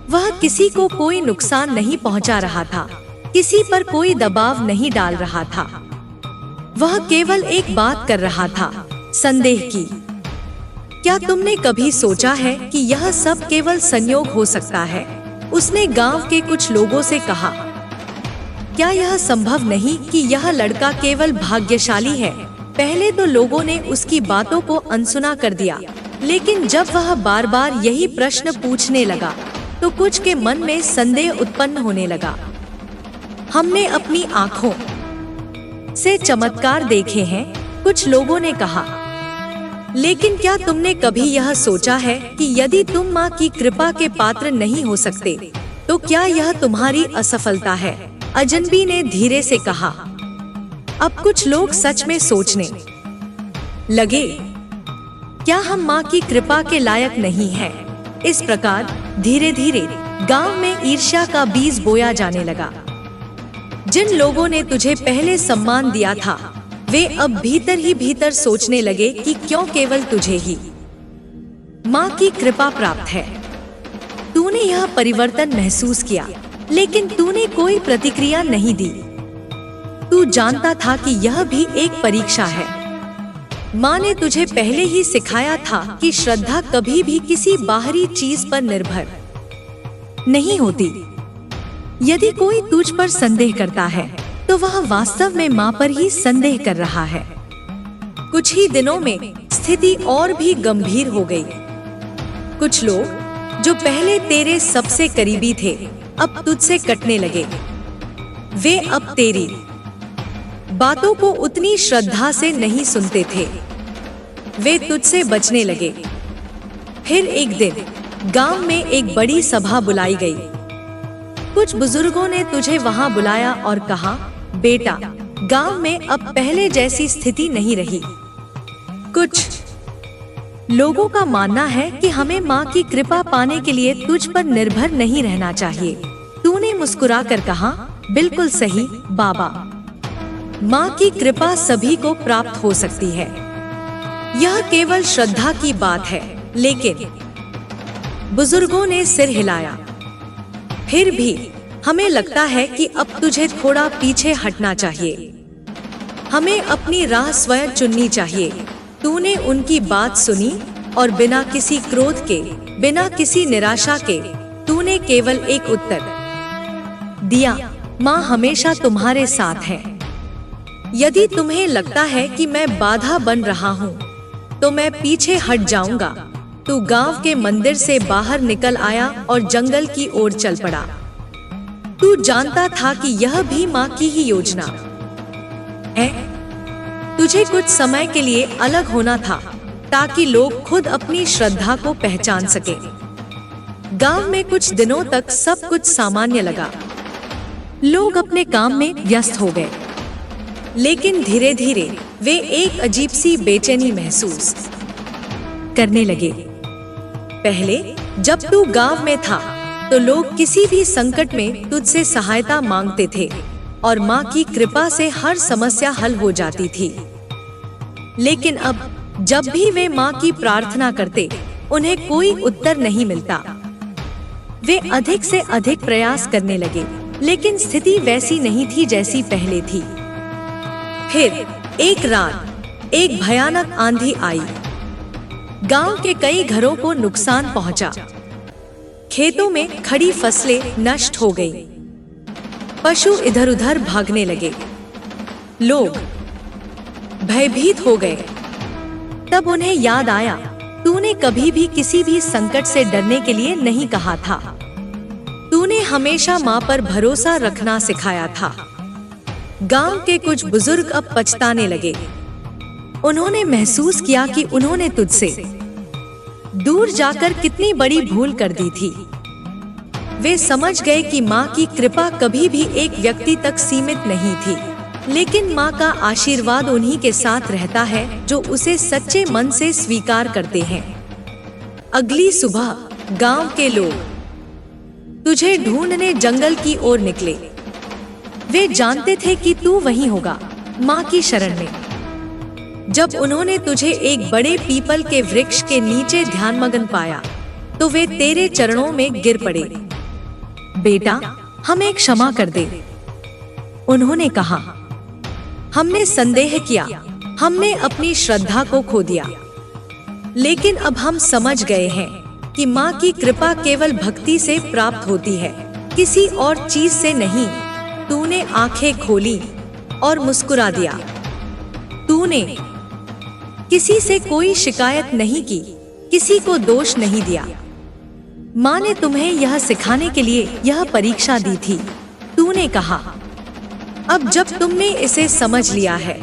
वह किसी को कोई नुकसान नहीं पहुंचा रहा था, किसी पर कोई दबाव नहीं डाल रहा था। वह केवल एक बात कर रहा था, संदेह की। क्या तुमने कभी सोचा है कि यह सब केवल संयोग हो सकता है? उसने गांव के कुछ लोगों से कहा, क्या यह संभव नहीं कि यह लड़का केवल भाग्यशाली है? पहले तो लोगों ने उसकी बातों को अनसुना कर दिया, लेकिन जब वह बार बार यही प्रश्न पूछने लगा तो कुछ के मन में संदेह उत्पन्न होने लगा। हमने अपनी आंखों से चमत्कार देखे हैं, कुछ लोगों ने कहा, लेकिन क्या तुमने कभी यह सोचा है कि यदि तुम माँ की कृपा के पात्र नहीं हो सकते तो क्या यह तुम्हारी असफलता है? अजनबी ने धीरे से कहा। अब कुछ लोग सच में सोचने लगे, क्या हम माँ की कृपा के लायक नहीं हैं? इस प्रकार धीरे धीरे गांव में ईर्ष्या का बीज बोया जाने लगा। जिन लोगों ने तुझे पहले सम्मान दिया था, वे अब भीतर ही भीतर सोचने लगे कि क्यों केवल तुझे ही माँ की कृपा प्राप्त है। तूने यह परिवर्तन महसूस किया, लेकिन तूने कोई प्रतिक्रिया नहीं दी। तू जानता था कि यह भी एक परीक्षा है। माँ ने तुझे पहले ही सिखाया था कि श्रद्धा कभी भी किसी बाहरी चीज पर निर्भर नहीं होती। यदि कोई तुझ पर संदेह करता है, तो वह वास्तव में माँ पर ही संदेह कर रहा है। कुछ ही दिनों में स्थिति और भी गंभीर हो गई। कुछ लोग जो पहले तेरे सबसे करीबी थे, अब तुझसे कटने लगे। वे अब तेरी बातों को उतनी श्रद्धा से नहीं सुनते थे। वे तुझसे बचने लगे। फिर एक दिन गांव में एक बड़ी सभा बुलाई गई। कुछ बुजुर्गों ने तुझे वहां बुलाया और कहा, बेटा, गांव में अब पहले जैसी स्थिति नहीं रही। कुछ लोगों का मानना है कि हमें माँ की कृपा पाने के लिए तुझ पर निर्भर नहीं रहना चाहिए। तूने मुस्कुराकर कहा, बिल्कुल सही बाबा। माँ की कृपा सभी को प्राप्त हो सकती है। यह केवल श्रद्धा की बात है। लेकिन बुजुर्गों ने सिर हिलाया। फिर भी हमें लगता है कि अब तुझे थोड़ा पीछे हटना चाहिए। हमें अपनी राह स्वयं चुननी चाहिए। तूने उनकी बात सुनी और बिना किसी क्रोध के, बिना किसी निराशा के, तूने केवल एक उत्तर दिया, माँ हमेशा तुम्हारे साथ है। यदि तुम्हें लगता है कि मैं बाधा बन रहा हूँ, तो मैं पीछे हट जाऊंगा। तू गांव के मंदिर से बाहर निकल आया और जंगल की ओर चल पड़ा। तू जानता था कि यह भी माँ की ही योजना है। तुझे कुछ समय के लिए अलग होना था, ताकि लोग खुद अपनी श्रद्धा को पहचान सके। गांव में कुछ दिनों तक सब कुछ सामान्य लगा। लोग अपने काम में व्यस्त हो गए। लेकिन धीरे धीरे वे एक अजीब सी बेचैनी महसूस करने लगे। पहले जब तू गांव में था, तो लोग किसी भी संकट में तुझसे सहायता मांगते थे और माँ की कृपा से हर समस्या हल हो जाती थी। लेकिन अब जब भी वे माँ की प्रार्थना करते, उन्हें कोई उत्तर नहीं मिलता। वे अधिक से अधिक प्रयास करने लगे, लेकिन स्थिति वैसी नहीं थी जैसी पहले थी। फिर एक रात एक भयानक आंधी आई। गांव के कई घरों को नुकसान पहुंचा। खेतों में खड़ी फसलें नष्ट हो गईं। पशु इधर उधर भागने लगे। लोग भयभीत हो गए। तब उन्हें याद आया, तूने कभी भी किसी भी संकट से डरने के लिए नहीं कहा था। तूने हमेशा माँ पर भरोसा रखना सिखाया था। गांव के कुछ बुजुर्ग अब पछताने लगे। उन्होंने महसूस किया कि उन्होंने तुझसे दूर जाकर कितनी बड़ी भूल कर दी थी। वे समझ गए कि माँ की कृपा कभी भी एक व्यक्ति तक सीमित नहीं थी, लेकिन माँ का आशीर्वाद उन्हीं के साथ रहता है जो उसे सच्चे मन से स्वीकार करते हैं। अगली सुबह गांव के लोग तुझे ढूंढने जंगल की ओर निकले। वे जानते थे कि तू वहीं होगा, माँ की शरण में। जब उन्होंने तुझे एक बड़े पीपल के वृक्ष के नीचे ध्यानमग्न पाया, तो वे तेरे चरणों में गिर पड़े। बेटा, हमें क्षमा कर दे, उन्होंने कहा। हमने संदेह किया, हमने अपनी श्रद्धा को खो दिया। लेकिन अब हम समझ गए हैं कि माँ की कृपा केवल भक्ति से प्राप्त होती है, किसी और चीज से नहीं। तूने आंखें खोली और मुस्कुरा दिया। तूने किसी से कोई शिकायत नहीं की, किसी को दोष नहीं दिया। माँ ने तुम्हें यह सिखाने के लिए यह परीक्षा दी थी। तूने कहा, अब जब तुमने इसे समझ लिया है,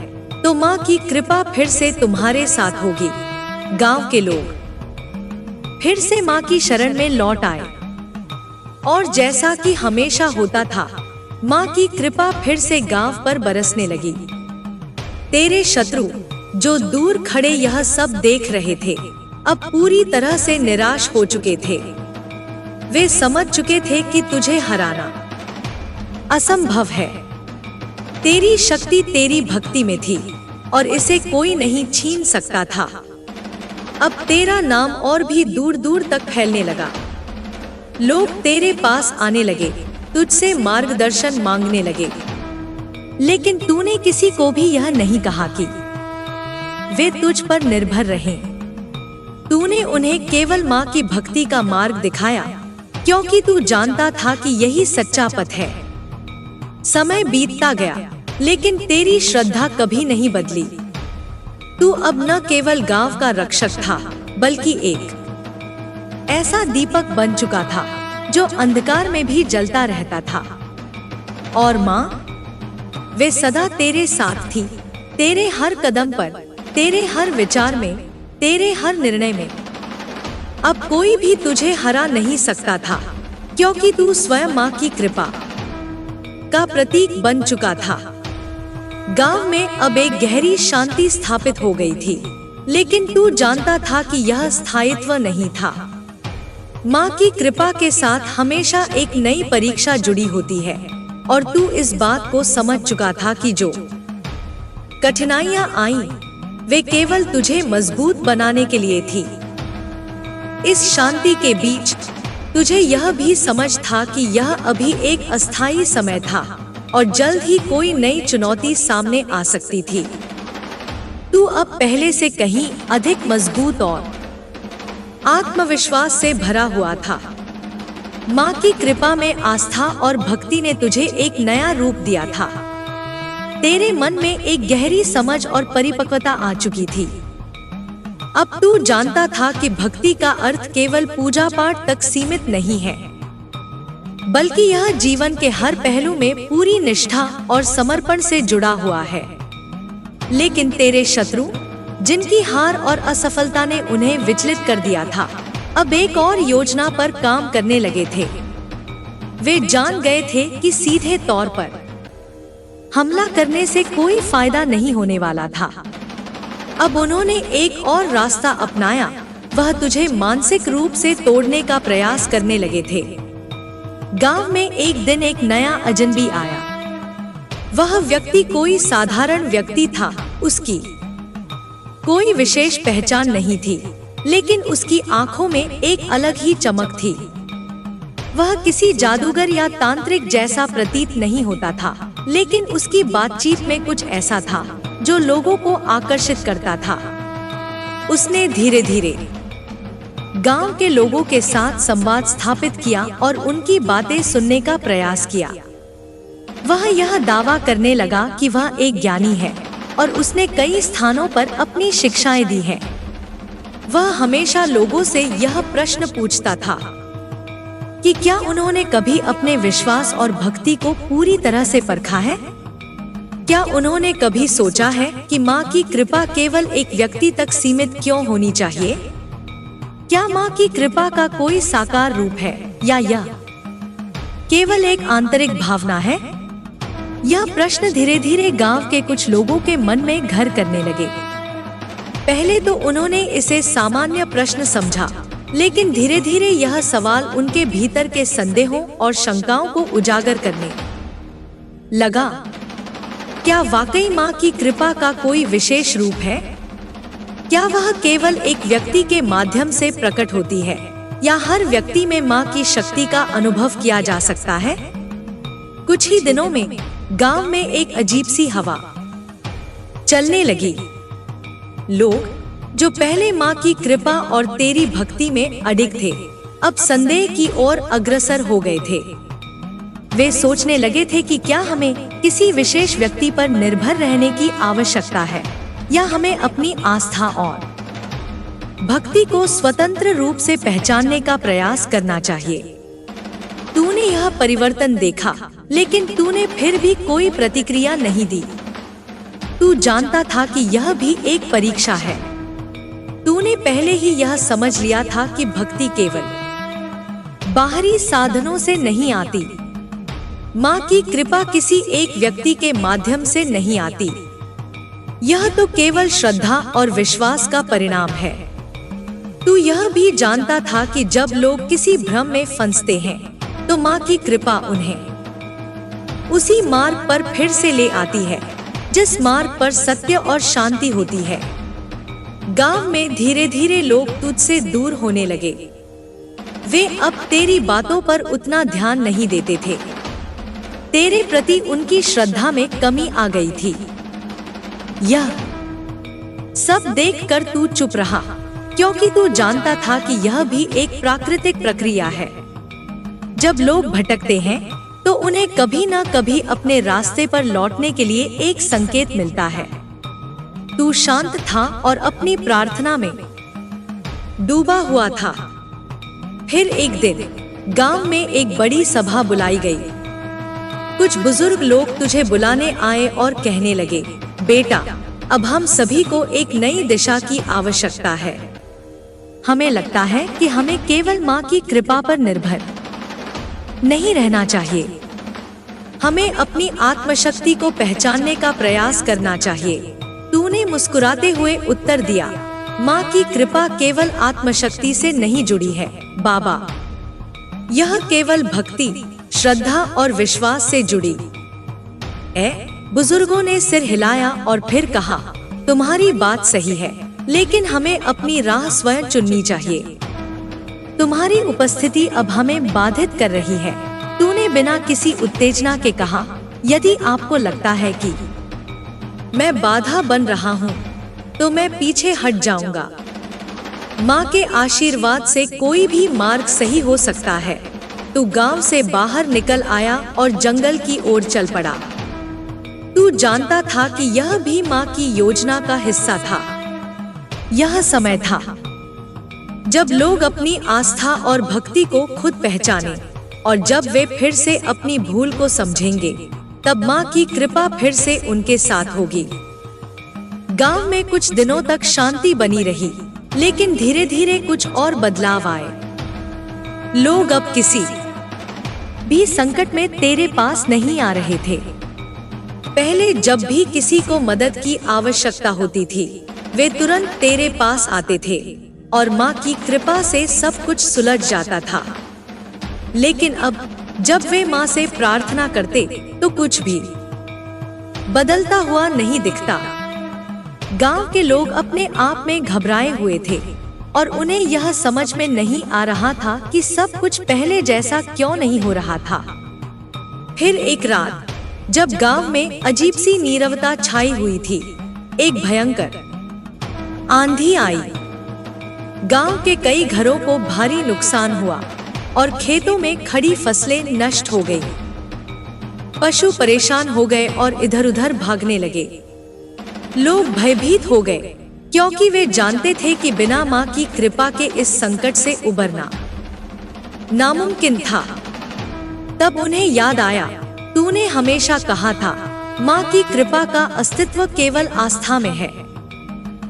तो माँ की कृपा फिर से तुम्हारे साथ होगी। गांव के लोग फिर से माँ की शरण में लौट आए, और जैसा कि हमेशा होता था, माँ की कृपा फिर से गांव पर बरसने लगी। तेरे शत्रु जो दूर खड़े यह सब देख रहे थे, अब पूरी तरह से निराश हो चुके थे। वे समझ चुके थे कि तुझे हराना असंभव है। तेरी शक्ति तेरी भक्ति में थी और इसे कोई नहीं छीन सकता था। अब तेरा नाम और भी दूर दूर तक फैलने लगा। लोग तेरे पास आने लगे, तुझसे मार्गदर्शन मांगने लगे, लेकिन तूने किसी को भी यह नहीं कहा कि वे तुझ पर निर्भर रहें। तूने उन्हें केवल माँ की भक्ति का मार्ग दिखाया, क्योंकि तू जानता था कि यही सच्चा पथ है। समय बीतता गया, लेकिन तेरी श्रद्धा कभी नहीं बदली। तू अब न केवल गांव का रक्षक था, बल्कि एक ऐसा दीपक बन चुका था जो अंधकार में भी जलता रहता था। और माँ, वे सदा तेरे साथ थी, तेरे हर कदम पर, तेरे हर विचार में, तेरे हर निर्णय में। अब कोई भी तुझे हरा नहीं सकता था, क्योंकि तू स्वयं माँ की कृपा का प्रतीक बन चुका था। गांव में अब एक गहरी शांति स्थापित हो गई थी, लेकिन तू जानता था कि यह स्थायित्व नहीं था। माँ की कृपा के साथ हमेशा एक नई परीक्षा जुड़ी होती है, और तू इस बात को समझ चुका था कि जो कठिनाइयां आईं, वे केवल तुझे मजबूत बनाने के लिए थी। इस शांति के बीच तुझे यह भी समझ था कि यह अभी एक अस्थायी समय था और जल्द ही कोई नई चुनौती सामने आ सकती थी। तू अब पहले से कहीं अधिक मजबूत और आत्मविश्वास से भरा हुआ था। माँ की कृपा में आस्था और भक्ति ने तुझे एक नया रूप दिया था। तेरे मन में एक गहरी समझ और परिपक्वता आ चुकी थी। अब तू जानता था कि भक्ति का अर्थ केवल पूजा पाठ तक सीमित नहीं है, बल्कि यह जीवन के हर पहलू में पूरी निष्ठा और समर्पण से जुड़ा हुआ है। लेकिन तेरे शत्रु, जिनकी हार और असफलता ने उन्हें विचलित कर दिया था, अब एक और योजना पर काम करने लगे थे। वे जान गए थे कि सीधे तौर पर हमला करने से कोई फायदा नहीं होने वाला था। अब उन्होंने एक और रास्ता अपनाया, वह तुझे मानसिक रूप से तोड़ने का प्रयास करने लगे थे। गांव में एक दिन एक नया अजनबी आया। वह व्यक्ति कोई साधारण व्यक्ति था, उसकी कोई विशेष पहचान नहीं थी, लेकिन उसकी आंखों में एक अलग ही चमक थी। वह किसी जादूगर या तांत्रिक जैसा प्रतीत नहीं होता था, लेकिन उसकी बातचीत में कुछ ऐसा था जो लोगों को आकर्षित करता था। उसने धीरे धीरे गांव के लोगों के साथ संवाद स्थापित किया और उनकी बातें सुनने का प्रयास किया। वह यह दावा करने लगा कि वह एक ज्ञानी है और उसने कई स्थानों पर अपनी शिक्षाएं दी हैं। वह हमेशा लोगों से यह प्रश्न पूछता था कि क्या उन्होंने कभी अपने विश्वास और भक्ति को पूरी तरह से परखा है? क्या उन्होंने कभी सोचा है कि माँ की कृपा केवल एक व्यक्ति तक सीमित क्यों होनी चाहिए? क्या माँ की कृपा का कोई साकार रूप है या यह केवल एक आंतरिक भावना है? यह प्रश्न धीरे धीरे गांव के कुछ लोगों के मन में घर करने लगे। पहले तो उन्होंने इसे सामान्य प्रश्न समझा, लेकिन धीरे धीरे यह सवाल उनके भीतर के संदेहों और शंकाओं को उजागर करने लगा। क्या वाकई माँ की कृपा का कोई विशेष रूप है? क्या वह केवल एक व्यक्ति के माध्यम से प्रकट होती है, या हर व्यक्ति में माँ की शक्ति का अनुभव किया जा सकता है? कुछ ही दिनों में गांव में एक अजीब सी हवा चलने लगी। लोग जो पहले माँ की कृपा और तेरी भक्ति में अडिग थे, अब संदेह की ओर अग्रसर हो गए थे। वे सोचने लगे थे कि क्या हमें किसी विशेष व्यक्ति पर निर्भर रहने की आवश्यकता है, या हमें अपनी आस्था और भक्ति को स्वतंत्र रूप से पहचानने का प्रयास करना चाहिए। तूने यह परिवर्तन देखा, लेकिन तूने फिर भी कोई प्रतिक्रिया नहीं दी। तू जानता था कि यह भी एक परीक्षा है। तूने पहले ही यह समझ लिया था कि भक्ति केवल बाहरी साधनों से नहीं आती। माँ की कृपा किसी एक व्यक्ति के माध्यम से नहीं आती। यह तो केवल श्रद्धा और विश्वास का परिणाम है। तू यह भी जानता था कि जब लोग किसी भ्रम में फंसते हैं तो माँ की कृपा उन्हें उसी मार्ग पर फिर से ले आती है जिस मार्ग पर सत्य और शांति होती है। गांव में धीरे धीरे लोग तुझसे दूर होने लगे। वे अब तेरी बातों पर उतना ध्यान नहीं देते थे। तेरे प्रति उनकी श्रद्धा में कमी आ गई थी। यह सब देखकर तू चुप रहा, क्योंकि तू जानता था कि यह भी एक प्राकृतिक प्रक्रिया है। जब लोग भटकते हैं तो उन्हें कभी न कभी अपने रास्ते पर लौटने के लिए एक संकेत मिलता है। तू शांत था और अपनी प्रार्थना में डूबा हुआ था। फिर एक दिन गांव में एक बड़ी सभा बुलाई गई। कुछ बुजुर्ग लोग तुझे बुलाने आए और कहने लगे, बेटा, अब हम सभी को एक नई दिशा की आवश्यकता है। हमें लगता है कि हमें केवल माँ की कृपा पर निर्भर नहीं रहना चाहिए। हमें अपनी आत्मशक्ति को पहचानने का प्रयास करना चाहिए। तूने मुस्कुराते हुए उत्तर दिया, माँ की कृपा केवल आत्मशक्ति से नहीं जुड़ी है बाबा, यह केवल भक्ति, श्रद्धा और विश्वास से जुड़ी है। बुजुर्गों ने सिर हिलाया और फिर कहा, तुम्हारी बात सही है, लेकिन हमें अपनी राह स्वयं चुननी चाहिए। तुम्हारी उपस्थिति अब हमें बाधित कर रही है। तूने बिना किसी उत्तेजना के कहा, यदि आपको लगता है कि मैं बाधा बन रहा हूँ, तो मैं पीछे हट जाऊंगा। माँ के आशीर्वाद से कोई भी मार्ग सही हो सकता है। तू गांव से बाहर निकल आया और जंगल की ओर चल पड़ा। तू जानता था कि यह भी माँ की योजना का हिस्सा था। यह समय था जब लोग अपनी आस्था और भक्ति को खुद पहचाने, और जब वे फिर से अपनी भूल को समझेंगे, तब माँ की कृपा फिर से उनके साथ होगी। गांव में कुछ दिनों तक शांति बनी रही, लेकिन धीरे धीरे कुछ और बदलाव आए। लोग अब किसी भी संकट में तेरे पास नहीं आ रहे थे। पहले जब भी किसी को मदद की आवश्यकता होती थी, वे तुरंत तेरे पास आते थे और माँ की कृपा से सब कुछ सुलझ जाता था। लेकिन अब जब वे माँ से प्रार्थना करते तो कुछ भी बदलता हुआ नहीं दिखता। गांव के लोग अपने आप में घबराए हुए थे और उन्हें यह समझ में नहीं आ रहा था कि सब कुछ पहले जैसा क्यों नहीं हो रहा था। फिर एक रात जब गांव में अजीब सी नीरवता छाई हुई थी, एक भयंकर आंधी आई। गांव के कई घरों को भारी नुकसान हुआ और खेतों में खड़ी फसलें नष्ट हो गई। पशु परेशान हो गए और इधर-उधर भागने लगे। लोग भयभीत हो गए, क्योंकि वे जानते थे कि बिना माँ की कृपा के इस संकट से उबरना नामुमकिन था। तब उन्हें याद आया, तूने हमेशा कहा था, माँ की कृपा का अस्तित्व केवल आस्था में है।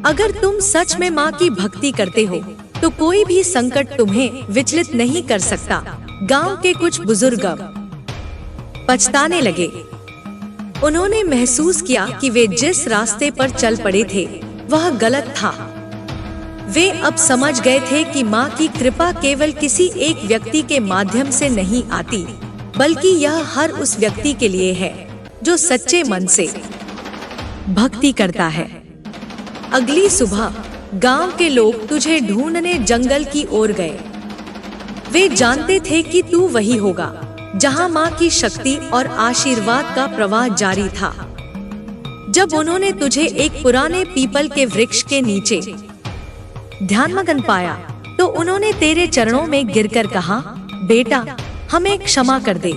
अगर तुम सच में माँ की भक्ति करते हो, तो कोई भी संकट तुम्हें विचलित नहीं कर सकता। गांव के कुछ बुजुर्ग पछताने लगे। उन्होंने महसूस किया कि वे जिस रास्ते पर चल पड़े थे वह गलत था। वे अब समझ गए थे कि माँ की कृपा केवल किसी एक व्यक्ति के माध्यम से नहीं आती, बल्कि यह हर उस व्यक्ति के लिए है जो सच्चे मन से भक्ति करता है। अगली सुबह गांव के लोग तुझे ढूंढने जंगल की ओर गए। वे जानते थे कि तू वही होगा जहां माँ की शक्ति और आशीर्वाद का प्रवाह जारी था। जब उन्होंने तुझे एक पुराने पीपल के वृक्ष के नीचे ध्यानमग्न पाया, तो उन्होंने तेरे चरणों में गिरकर कहा, बेटा, हमें क्षमा कर दे।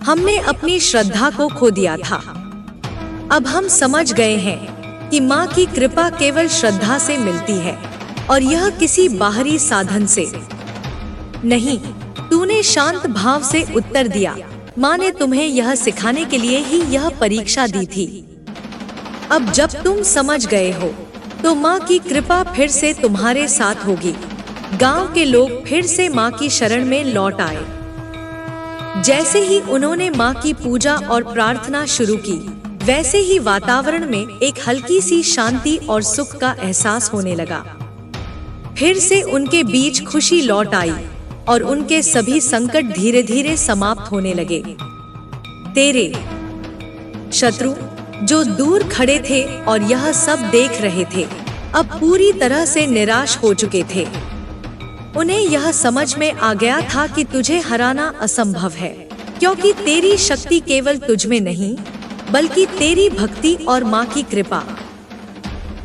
हमने अपनी श्रद्धा को खो दिया था। अब हम समझ गए हैं कि माँ की कृपा केवल श्रद्धा से मिलती है और यह किसी बाहरी साधन से नहीं। तूने शांत भाव से उत्तर दिया, माँ ने तुम्हें यह सिखाने के लिए ही यह परीक्षा दी थी। अब जब तुम समझ गए हो, तो माँ की कृपा फिर से तुम्हारे साथ होगी। गांव के लोग फिर से माँ की शरण में लौट आए। जैसे ही उन्होंने माँ की पूजा और प्रार्थना शुरू की, वैसे ही वातावरण में एक हल्की सी शांति और सुख का एहसास होने लगा। फिर से उनके बीच खुशी लौट आई और उनके सभी संकट धीरे धीरे समाप्त होने लगे। तेरे शत्रु जो दूर खड़े थे और यह सब देख रहे थे, अब पूरी तरह से निराश हो चुके थे। उन्हें यह समझ में आ गया था कि तुझे हराना असंभव है, क्योंकि तेरी शक्ति केवल तुझ में नहीं बल्कि तेरी भक्ति और माँ की कृपा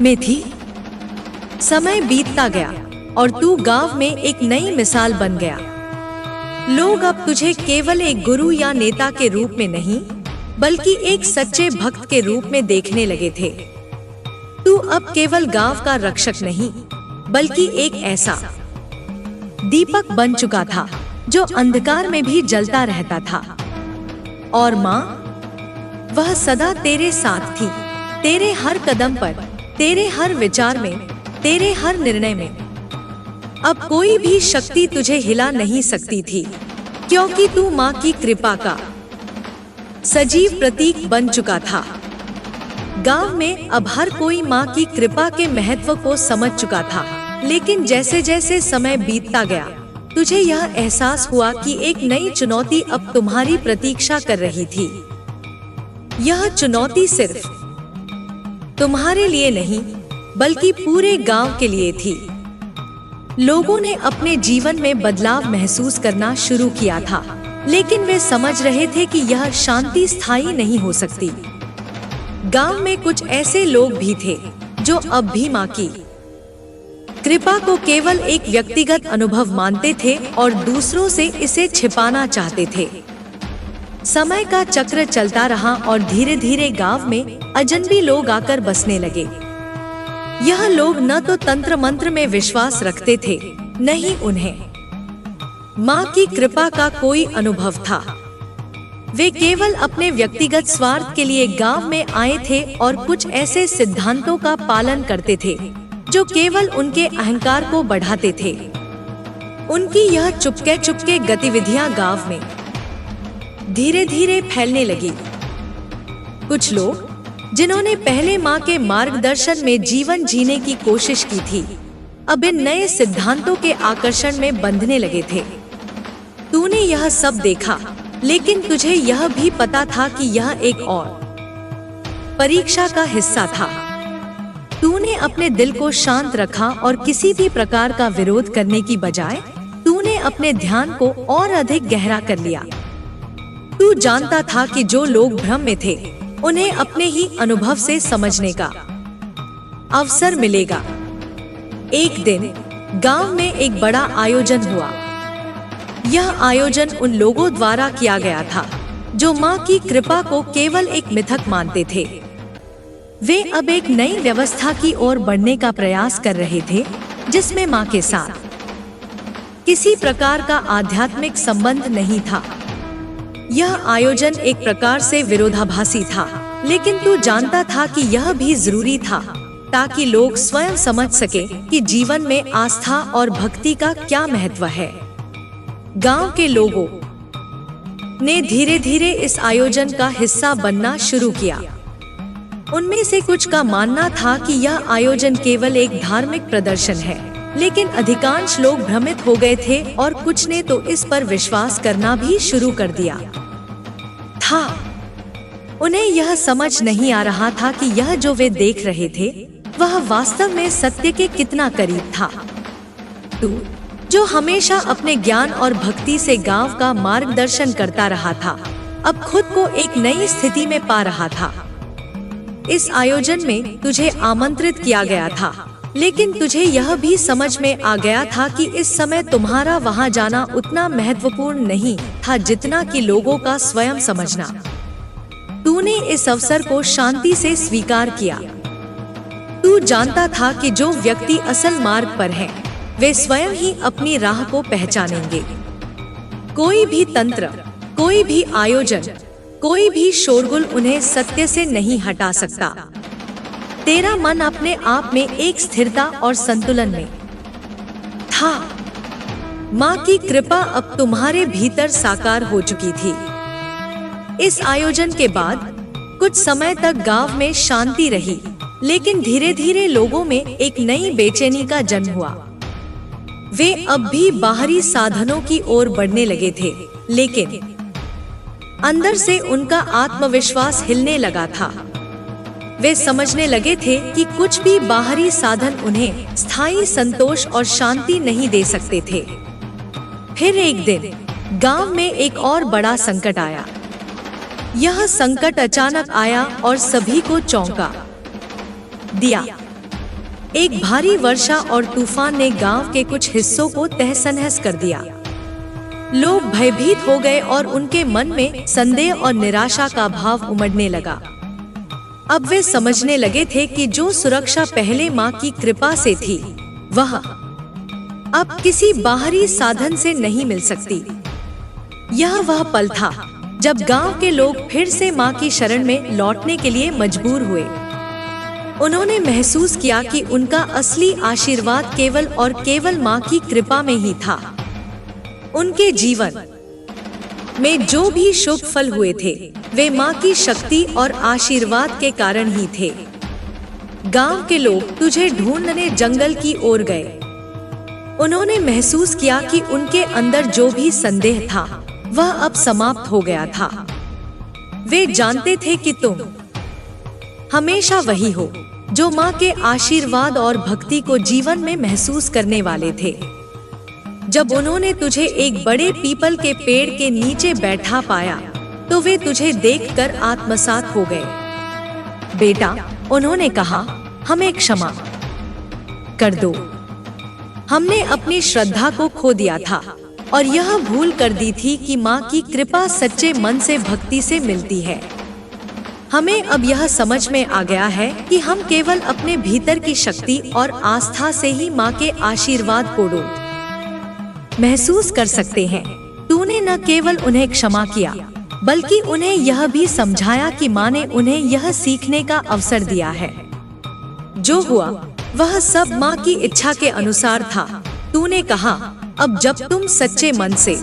में थी। समय बीतता गया और तू गांव में एक नई मिसाल बन गया। लोग अब तुझे केवल एक गुरु या नेता के रूप में नहीं बल्कि एक सच्चे भक्त के रूप में देखने लगे थे। तू अब केवल गांव का रक्षक नहीं बल्कि एक ऐसा दीपक बन चुका था जो अंधकार में भी जलता रहता था। और माँ, वह सदा तेरे साथ थी, तेरे हर कदम पर, तेरे हर विचार में, तेरे हर निर्णय में। अब कोई भी शक्ति तुझे हिला नहीं सकती थी, क्योंकि तू माँ की कृपा का सजीव प्रतीक बन चुका था। गांव में अब हर कोई माँ की कृपा के महत्व को समझ चुका था। लेकिन जैसे जैसे समय बीतता गया, तुझे यह एहसास हुआ कि एक नई चुनौती अब तुम्हारी प्रतीक्षा कर रही थी। यह चुनौती सिर्फ तुम्हारे लिए नहीं बल्कि पूरे गांव के लिए थी। लोगों ने अपने जीवन में बदलाव महसूस करना शुरू किया था, लेकिन वे समझ रहे थे कि यह शांति स्थायी नहीं हो सकती। गांव में कुछ ऐसे लोग भी थे जो अब भी माँ की कृपा को केवल एक व्यक्तिगत अनुभव मानते थे और दूसरों से इसे छिपाना चाहते थे। समय का चक्र चलता रहा और धीरे धीरे गांव में अजनबी लोग आकर बसने लगे। यह लोग न तो तंत्र मंत्र में विश्वास रखते थे, न ही उन्हें माँ की कृपा का कोई अनुभव था। वे केवल अपने व्यक्तिगत स्वार्थ के लिए गांव में आए थे और कुछ ऐसे सिद्धांतों का पालन करते थे जो केवल उनके अहंकार को बढ़ाते थे। उनकी यह चुपके चुपके गतिविधियां गांव में धीरे धीरे फैलने लगी। कुछ लोग जिन्होंने पहले माँ के मार्गदर्शन में जीवन जीने की कोशिश की थी, अब इन नए सिद्धांतों के आकर्षण में बंधने लगे थे। तूने यह सब देखा, लेकिन तुझे यह भी पता था कि यह एक और परीक्षा का हिस्सा था। तूने अपने दिल को शांत रखा और किसी भी प्रकार का विरोध करने की बजाय तूने अपने ध्यान को और अधिक गहरा कर लिया। तू जानता था कि जो लोग भ्रम में थे, उन्हें अपने ही अनुभव से समझने का अवसर मिलेगा। एक दिन गांव में एक बड़ा आयोजन हुआ। यह आयोजन उन लोगों द्वारा किया गया था जो माँ की कृपा को केवल एक मिथक मानते थे। वे अब एक नई व्यवस्था की ओर बढ़ने का प्रयास कर रहे थे, जिसमें माँ के साथ किसी प्रकार का आध्यात्मिक संबंध नहीं था। यह आयोजन एक प्रकार से विरोधाभासी था, लेकिन तू जानता था कि यह भी जरूरी था ताकि लोग स्वयं समझ सके कि जीवन में आस्था और भक्ति का क्या महत्व है। गांव के लोगों ने धीरे धीरे इस आयोजन का हिस्सा बनना शुरू किया। उनमें से कुछ का मानना था कि यह आयोजन केवल एक धार्मिक प्रदर्शन है, लेकिन अधिकांश लोग भ्रमित हो गए थे और कुछ ने तो इस पर विश्वास करना भी शुरू कर दिया था। उन्हें यह समझ नहीं आ रहा था कि यह जो वे देख रहे थे वह वास्तव में सत्य के कितना करीब था। तू जो हमेशा अपने ज्ञान और भक्ति से गांव का मार्गदर्शन करता रहा था, अब खुद को एक नई स्थिति में पा रहा था। इस आयोजन में तुझे आमंत्रित किया गया था, लेकिन तुझे यह भी समझ में आ गया था कि इस समय तुम्हारा वहां जाना उतना महत्वपूर्ण नहीं था जितना कि लोगों का स्वयं समझना। तूने इस अवसर को शांति से स्वीकार किया। तू जानता था कि जो व्यक्ति असल मार्ग पर हैं, वे स्वयं ही अपनी राह को पहचानेंगे। कोई भी तंत्र, कोई भी आयोजन, कोई भी शोरगुल उन्हें सत्य से नहीं हटा सकता। तेरा मन अपने आप में एक स्थिरता और संतुलन में था। माँ की कृपा अब तुम्हारे भीतर साकार हो चुकी थी। इस आयोजन के बाद कुछ समय तक गांव में शांति रही, लेकिन धीरे धीरे लोगों में एक नई बेचैनी का जन्म हुआ। वे अब भी बाहरी साधनों की ओर बढ़ने लगे थे, लेकिन अंदर से उनका आत्मविश्वास हिलने लगा था। वे समझने लगे थे कि कुछ भी बाहरी साधन उन्हें स्थायी संतोष और शांति नहीं दे सकते थे। फिर एक दिन गांव में एक और बड़ा संकट आया। यह संकट अचानक आया और सभी को चौंका दिया। एक भारी वर्षा और तूफान ने गांव के कुछ हिस्सों को तहस-नहस कर दिया। लोग भयभीत हो गए और उनके मन में संदेह और निराशा का भाव उमड़ने लगा। अब वे समझने लगे थे कि जो सुरक्षा पहले माँ की कृपा से थी, वह अब किसी बाहरी साधन से नहीं मिल सकती। यह वह पल था जब गांव के लोग फिर से माँ की शरण में लौटने के लिए मजबूर हुए। उन्होंने महसूस किया कि उनका असली आशीर्वाद केवल और केवल माँ की कृपा में ही था। उनके जीवन में जो भी शुभ फल हुए थे, वे माँ की शक्ति और आशीर्वाद के कारण ही थे। गांव के लोग तुझे ढूंढने जंगल की ओर गए। उन्होंने महसूस किया कि उनके अंदर जो भी संदेह था, वह अब समाप्त हो गया था। वे जानते थे कि तुम हमेशा वही हो जो माँ के आशीर्वाद और भक्ति को जीवन में महसूस करने वाले थे। जब उन्होंने तुझे एक बड़े पीपल के पेड़ के नीचे बैठा पाया, तो वे तुझे देखकर आत्मसात हो गए। बेटा, उन्होंने कहा, हमें क्षमा कर दो। हमने अपनी श्रद्धा को खो दिया था और यह भूल कर दी थी कि माँ की कृपा सच्चे मन से भक्ति से मिलती है। हमें अब यह समझ में आ गया है कि हम केवल अपने भीतर की शक्ति और आस्था से ही माँ के आशीर्वाद को महसूस कर सकते हैं। तूने न केवल उन्हें क्षमा किया, बल्कि उन्हें यह भी समझाया कि माँ ने उन्हें यह सीखने का अवसर दिया है। जो हुआ वह सब माँ की इच्छा के अनुसार था। तूने कहा, अब जब तुम सच्चे मन से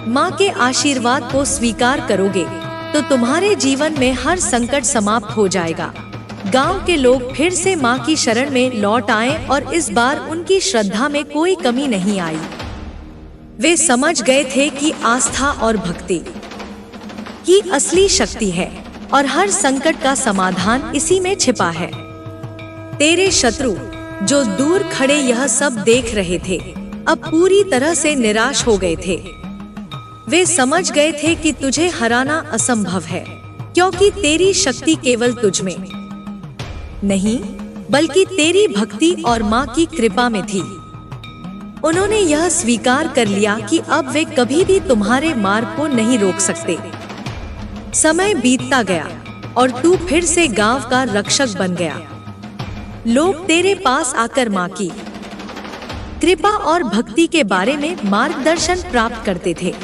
माँ के आशीर्वाद को स्वीकार करोगे, तो तुम्हारे जीवन में हर संकट समाप्त हो जाएगा। गांव के लोग फिर से माँ की शरण में लौट आए और इस बार उनकी श्रद्धा में कोई कमी नहीं आई। वे समझ गए थे कि आस्था और भक्ति ही असली शक्ति है और हर संकट का समाधान इसी में छिपा है। तेरे शत्रु जो दूर खड़े यह सब देख रहे थे, अब पूरी तरह से निराश हो गए थे। वे समझ गए थे कि तुझे हराना असंभव है, क्योंकि तेरी शक्ति केवल तुझ में नहीं, बल्कि तेरी भक्ति और माँ की कृपा में थी। उन्होंने यह स्वीकार कर लिया कि अब वे कभी भी तुम्हारे मार्ग को नहीं रोक सकते। समय बीतता गया और तू फिर से गांव का रक्षक बन गया। लोग तेरे पास आकर माँ की कृपा और भक्ति के बारे में मार्गदर्शन प्राप्त करते थे।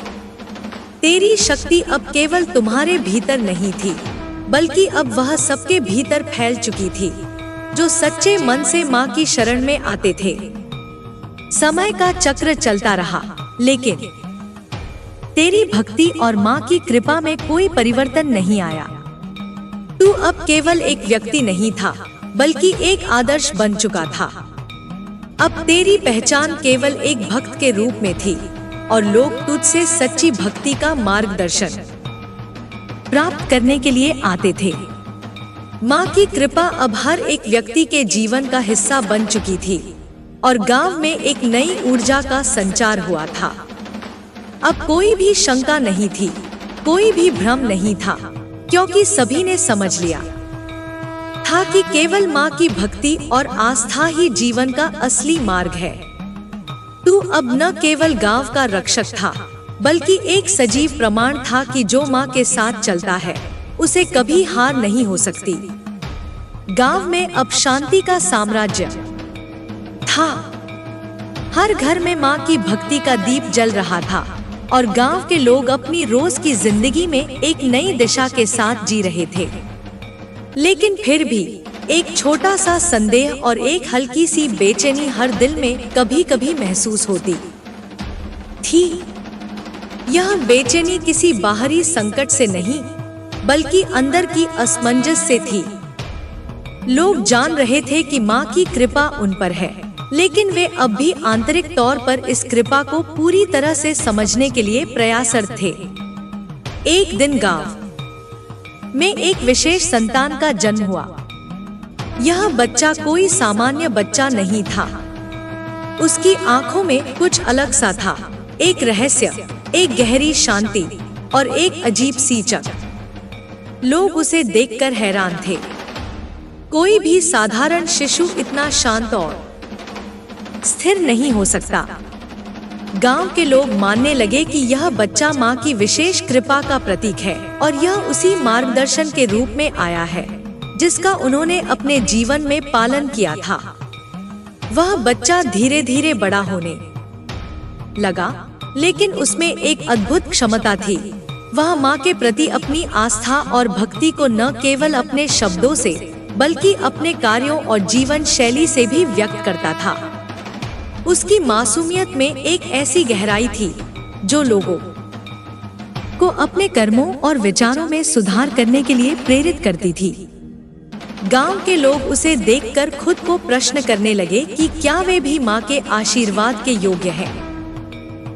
तेरी शक्ति अब केवल तुम्हारे भीतर नहीं थी, बल्कि अब वह सबके भीतर फैल चुकी थी जो सच्चे मन से माँ की शरण में आते थे। समय का चक्र चलता रहा, लेकिन तेरी भक्ति और माँ की कृपा में कोई परिवर्तन नहीं आया। तू अब केवल एक व्यक्ति नहीं था, बल्कि एक आदर्श बन चुका था। अब तेरी पहचान केवल एक भक्त के रूप में थी और लोग तुझसे सच्ची भक्ति का मार्गदर्शन प्राप्त करने के लिए आते थे। माँ की कृपा अब हर एक व्यक्ति के जीवन का हिस्सा बन चुकी थी और गांव में एक नई ऊर्जा का संचार हुआ था। अब कोई भी शंका नहीं थी, कोई भी भ्रम नहीं था, क्योंकि सभी ने समझ लिया था कि केवल माँ की भक्ति और आस्था ही जीवन का असली मार्ग है। तू अब न केवल गांव का रक्षक था, बल्कि एक सजीव प्रमाण था कि जो माँ के साथ चलता है, उसे कभी हार नहीं हो सकती। गांव में अब शांति का साम्राज्य था। हर घर में माँ की भक्ति का दीप जल रहा था और गांव के लोग अपनी रोज की जिंदगी में एक नई दिशा के साथ जी रहे थे। लेकिन फिर भी एक छोटा सा संदेह और एक हल्की सी बेचैनी हर दिल में कभी कभी महसूस होती थी। यह बेचैनी किसी बाहरी संकट से नहीं, बल्कि अंदर की असमंजस से थी। लोग जान रहे थे कि माँ की कृपा उन पर है, लेकिन वे अब भी आंतरिक तौर पर इस कृपा को पूरी तरह से समझने के लिए प्रयासरत थे। एक दिन गांव में एक विशेष संतान का जन्म हुआ। यह बच्चा कोई सामान्य बच्चा नहीं था। उसकी आंखों में कुछ अलग सा था, एक रहस्य, एक गहरी शांति और एक अजीब सी चमक। लोग उसे देखकर हैरान थे। कोई भी साधारण शिशु इतना शांत और स्थिर नहीं हो सकता। गांव के लोग मानने लगे कि यह बच्चा माँ की विशेष कृपा का प्रतीक है और यह उसी मार्गदर्शन के रूप में आया है जिसका उन्होंने अपने जीवन में पालन किया था। वह बच्चा धीरे धीरे बड़ा होने लगा, लेकिन उसमें एक अद्भुत क्षमता थी। वह माँ के प्रति अपनी आस्था और भक्ति को न केवल अपने शब्दों से बल्कि अपने कार्यों और जीवन शैली से भी व्यक्त करता था। उसकी मासूमियत में एक ऐसी गहराई थी जो लोगों को अपने कर्मों और विचारों में सुधार करने के लिए प्रेरित करती थी। गांव के लोग उसे देखकर खुद को प्रश्न करने लगे कि क्या वे भी माँ के आशीर्वाद के योग्य हैं?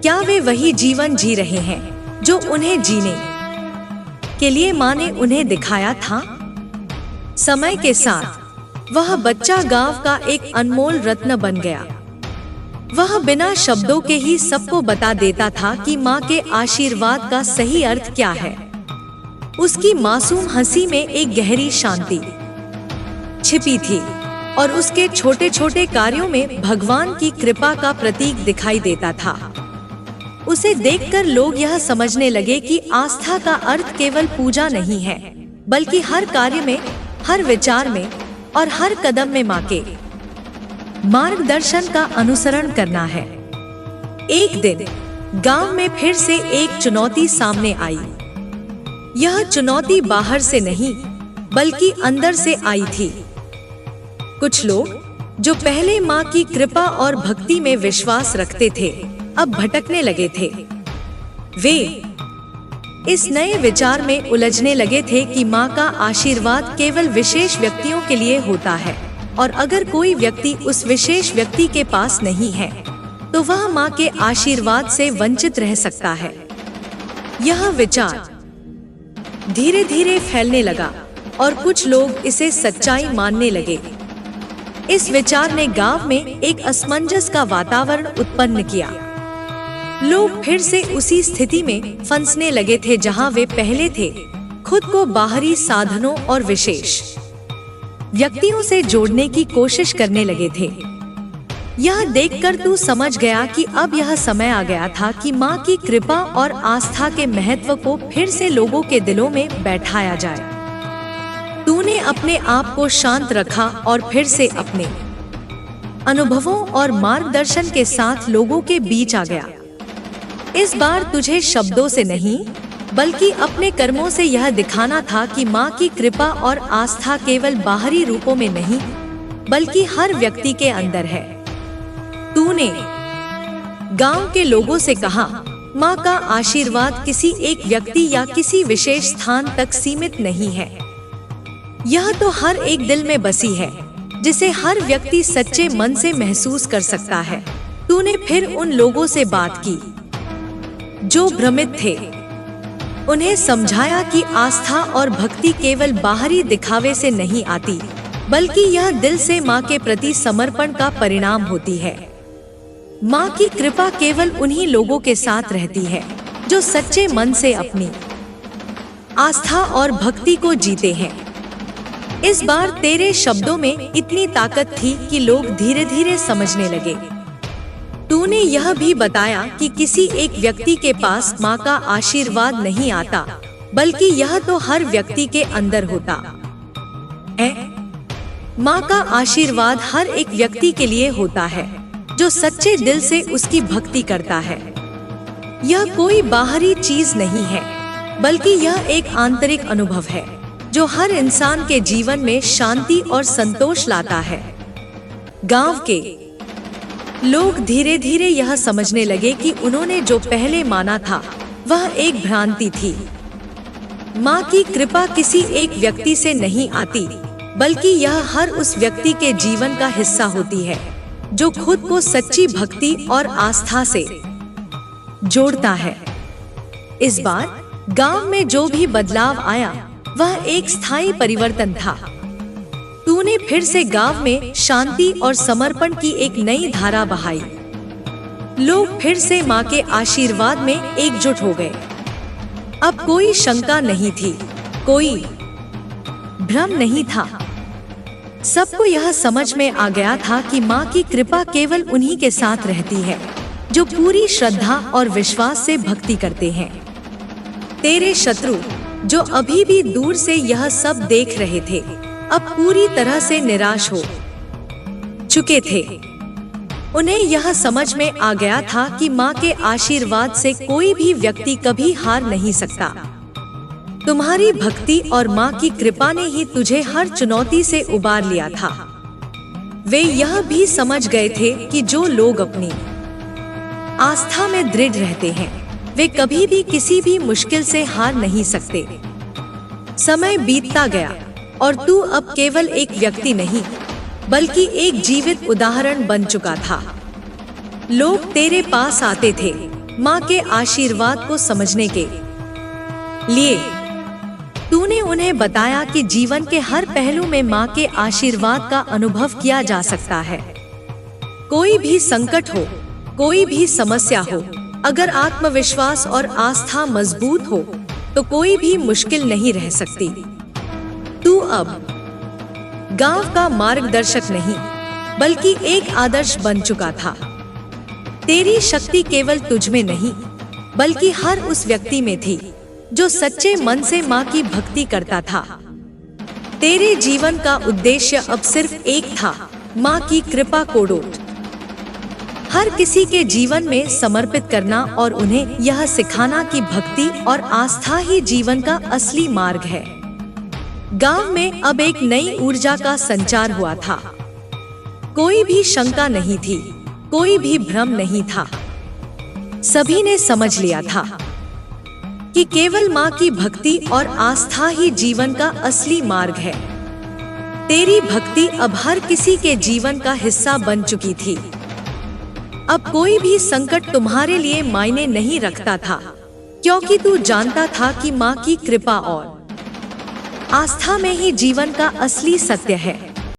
क्या वे वही जीवन जी रहे हैं जो उन्हें जीने के लिए माँ ने उन्हें दिखाया था? समय के साथ वह बच्चा गांव का एक अनमोल रत्न बन गया। वह बिना शब्दों के ही सबको बता देता था कि माँ के आशीर्वाद का सही अर्थ क्या है। उसकी मासूम हंसी में एक गहरी शांति छिपी थी और उसके छोटे छोटे कार्यों में भगवान की कृपा का प्रतीक दिखाई देता था। उसे देखकर लोग यह समझने लगे कि आस्था का अर्थ केवल पूजा नहीं है, बल्कि हर कार्य में, हर विचार में और हर कदम में माँ के मार्गदर्शन का अनुसरण करना है। एक दिन गांव में फिर से एक चुनौती सामने आई। यह चुनौती बाहर से नहीं बल्कि अंदर से आई थी। कुछ लोग जो पहले माँ की कृपा और भक्ति में विश्वास रखते थे, अब भटकने लगे थे। वे इस नए विचार में उलझने लगे थे कि माँ का आशीर्वाद केवल विशेष व्यक्तियों के लिए होता है और अगर कोई व्यक्ति उस विशेष व्यक्ति के पास नहीं है तो वह माँ के आशीर्वाद से वंचित रह सकता है। यह विचार धीरे धीरे फैलने लगा और कुछ लोग इसे सच्चाई मानने लगे। इस विचार ने गांव में एक असमंजस का वातावरण उत्पन्न किया। लोग फिर से उसी स्थिति में फंसने लगे थे जहां वे पहले थे, खुद को बाहरी साधनों और विशेष व्यक्तियों से जोड़ने की कोशिश करने लगे थे। यह देखकर तू समझ गया कि अब यह समय आ गया था कि माँ की कृपा और आस्था के महत्व को फिर से लोगों के दिलों में बैठाया जाए। तूने अपने आप को शांत रखा और फिर से अपने अनुभवों और मार्गदर्शन के साथ लोगों के बीच आ गया। इस बार तुझे शब्दों से नहीं बल्कि अपने कर्मों से यह दिखाना था कि माँ की कृपा और आस्था केवल बाहरी रूपों में नहीं बल्कि हर व्यक्ति के अंदर है। तूने गांव के लोगों से कहा, माँ का आशीर्वाद किसी एक व्यक्ति या किसी विशेष स्थान तक सीमित नहीं है। यह तो हर एक दिल में बसी है जिसे हर व्यक्ति सच्चे मन से महसूस कर सकता है। तूने फिर उन लोगों से बात की जो भ्रमित थे। उन्हें समझाया कि आस्था और भक्ति केवल बाहरी दिखावे से नहीं आती बल्कि यह दिल से माँ के प्रति समर्पण का परिणाम होती है। माँ की कृपा केवल उन्हीं लोगों के साथ रहती है जो सच्चे मन से अपनी आस्था और भक्ति को जीते हैं। इस बार तेरे शब्दों में इतनी ताकत थी कि लोग धीरे धीरे समझने लगे। तूने यह भी बताया कि किसी एक व्यक्ति के पास माँ का आशीर्वाद नहीं आता बल्कि यह तो हर व्यक्ति के अंदर होता है। माँ का आशीर्वाद हर एक व्यक्ति के लिए होता है जो सच्चे दिल से उसकी भक्ति करता है। यह कोई बाहरी चीज नहीं है बल्कि यह एक आंतरिक अनुभव है जो हर इंसान के जीवन में शांति और संतोष लाता है। गांव के लोग धीरे धीरे यह समझने लगे कि उन्होंने जो पहले माना था वह एक भ्रांति थी। माँ की कृपा किसी एक व्यक्ति से नहीं आती बल्कि यह हर उस व्यक्ति के जीवन का हिस्सा होती है जो खुद को सच्ची भक्ति और आस्था से जोड़ता है। इस बार गांव में जो भी बदलाव आया वह एक स्थायी परिवर्तन था। तूने फिर से गांव में शांति और समर्पण की एक नई धारा बहाई। लोग फिर से माँ के आशीर्वाद में एकजुट हो गए। अब कोई शंका नहीं थी, कोई भ्रम नहीं था। सबको यह समझ में आ गया था कि माँ की कृपा केवल उन्हीं के साथ रहती है जो पूरी श्रद्धा और विश्वास से भक्ति करते हैं। तेरे शत्रु जो अभी भी दूर से यह सब देख रहे थे, अब पूरी तरह से निराश हो चुके थे। उन्हें यह समझ में आ गया था कि माँ के आशीर्वाद से कोई भी व्यक्ति कभी हार नहीं सकता। तुम्हारी भक्ति और माँ की कृपा ने ही तुझे हर चुनौती से उबार लिया था। वे यह भी समझ गए थे कि जो लोग अपनी आस्था में दृढ़ रहते हैं वे कभी भी किसी भी मुश्किल से हार नहीं सकते। समय बीतता गया और तू अब केवल एक व्यक्ति नहीं बल्कि एक जीवित उदाहरण बन चुका था। लोग तेरे पास आते थे माँ के आशीर्वाद को समझने के लिए। तूने उन्हें बताया कि जीवन के हर पहलू में माँ के आशीर्वाद का अनुभव किया जा सकता है। कोई भी संकट हो, कोई भी समस्या हो, अगर आत्मविश्वास और आस्था मजबूत हो तो कोई भी मुश्किल नहीं रह सकती। तू अब गांव का मार्गदर्शक नहीं बल्कि एक आदर्श बन चुका था। तेरी शक्ति केवल तुझ में नहीं बल्कि हर उस व्यक्ति में थी जो सच्चे मन से माँ की भक्ति करता था। तेरे जीवन का उद्देश्य अब सिर्फ एक था, माँ की कृपा को डोट हर किसी के जीवन में समर्पित करना और उन्हें यह सिखाना कि भक्ति और आस्था ही जीवन का असली मार्ग है। गांव में अब एक नई ऊर्जा का संचार हुआ था। कोई भी शंका नहीं थी, कोई भी भ्रम नहीं था। सभी ने समझ लिया था कि केवल माँ की भक्ति और आस्था ही जीवन का असली मार्ग है। तेरी भक्ति अब हर किसी के जीवन का हिस्सा बन चुकी थी। अब कोई भी संकट तुम्हारे लिए मायने नहीं रखता था, क्योंकि तू जानता था कि माँ की कृपा और आस्था में ही जीवन का असली सत्य है।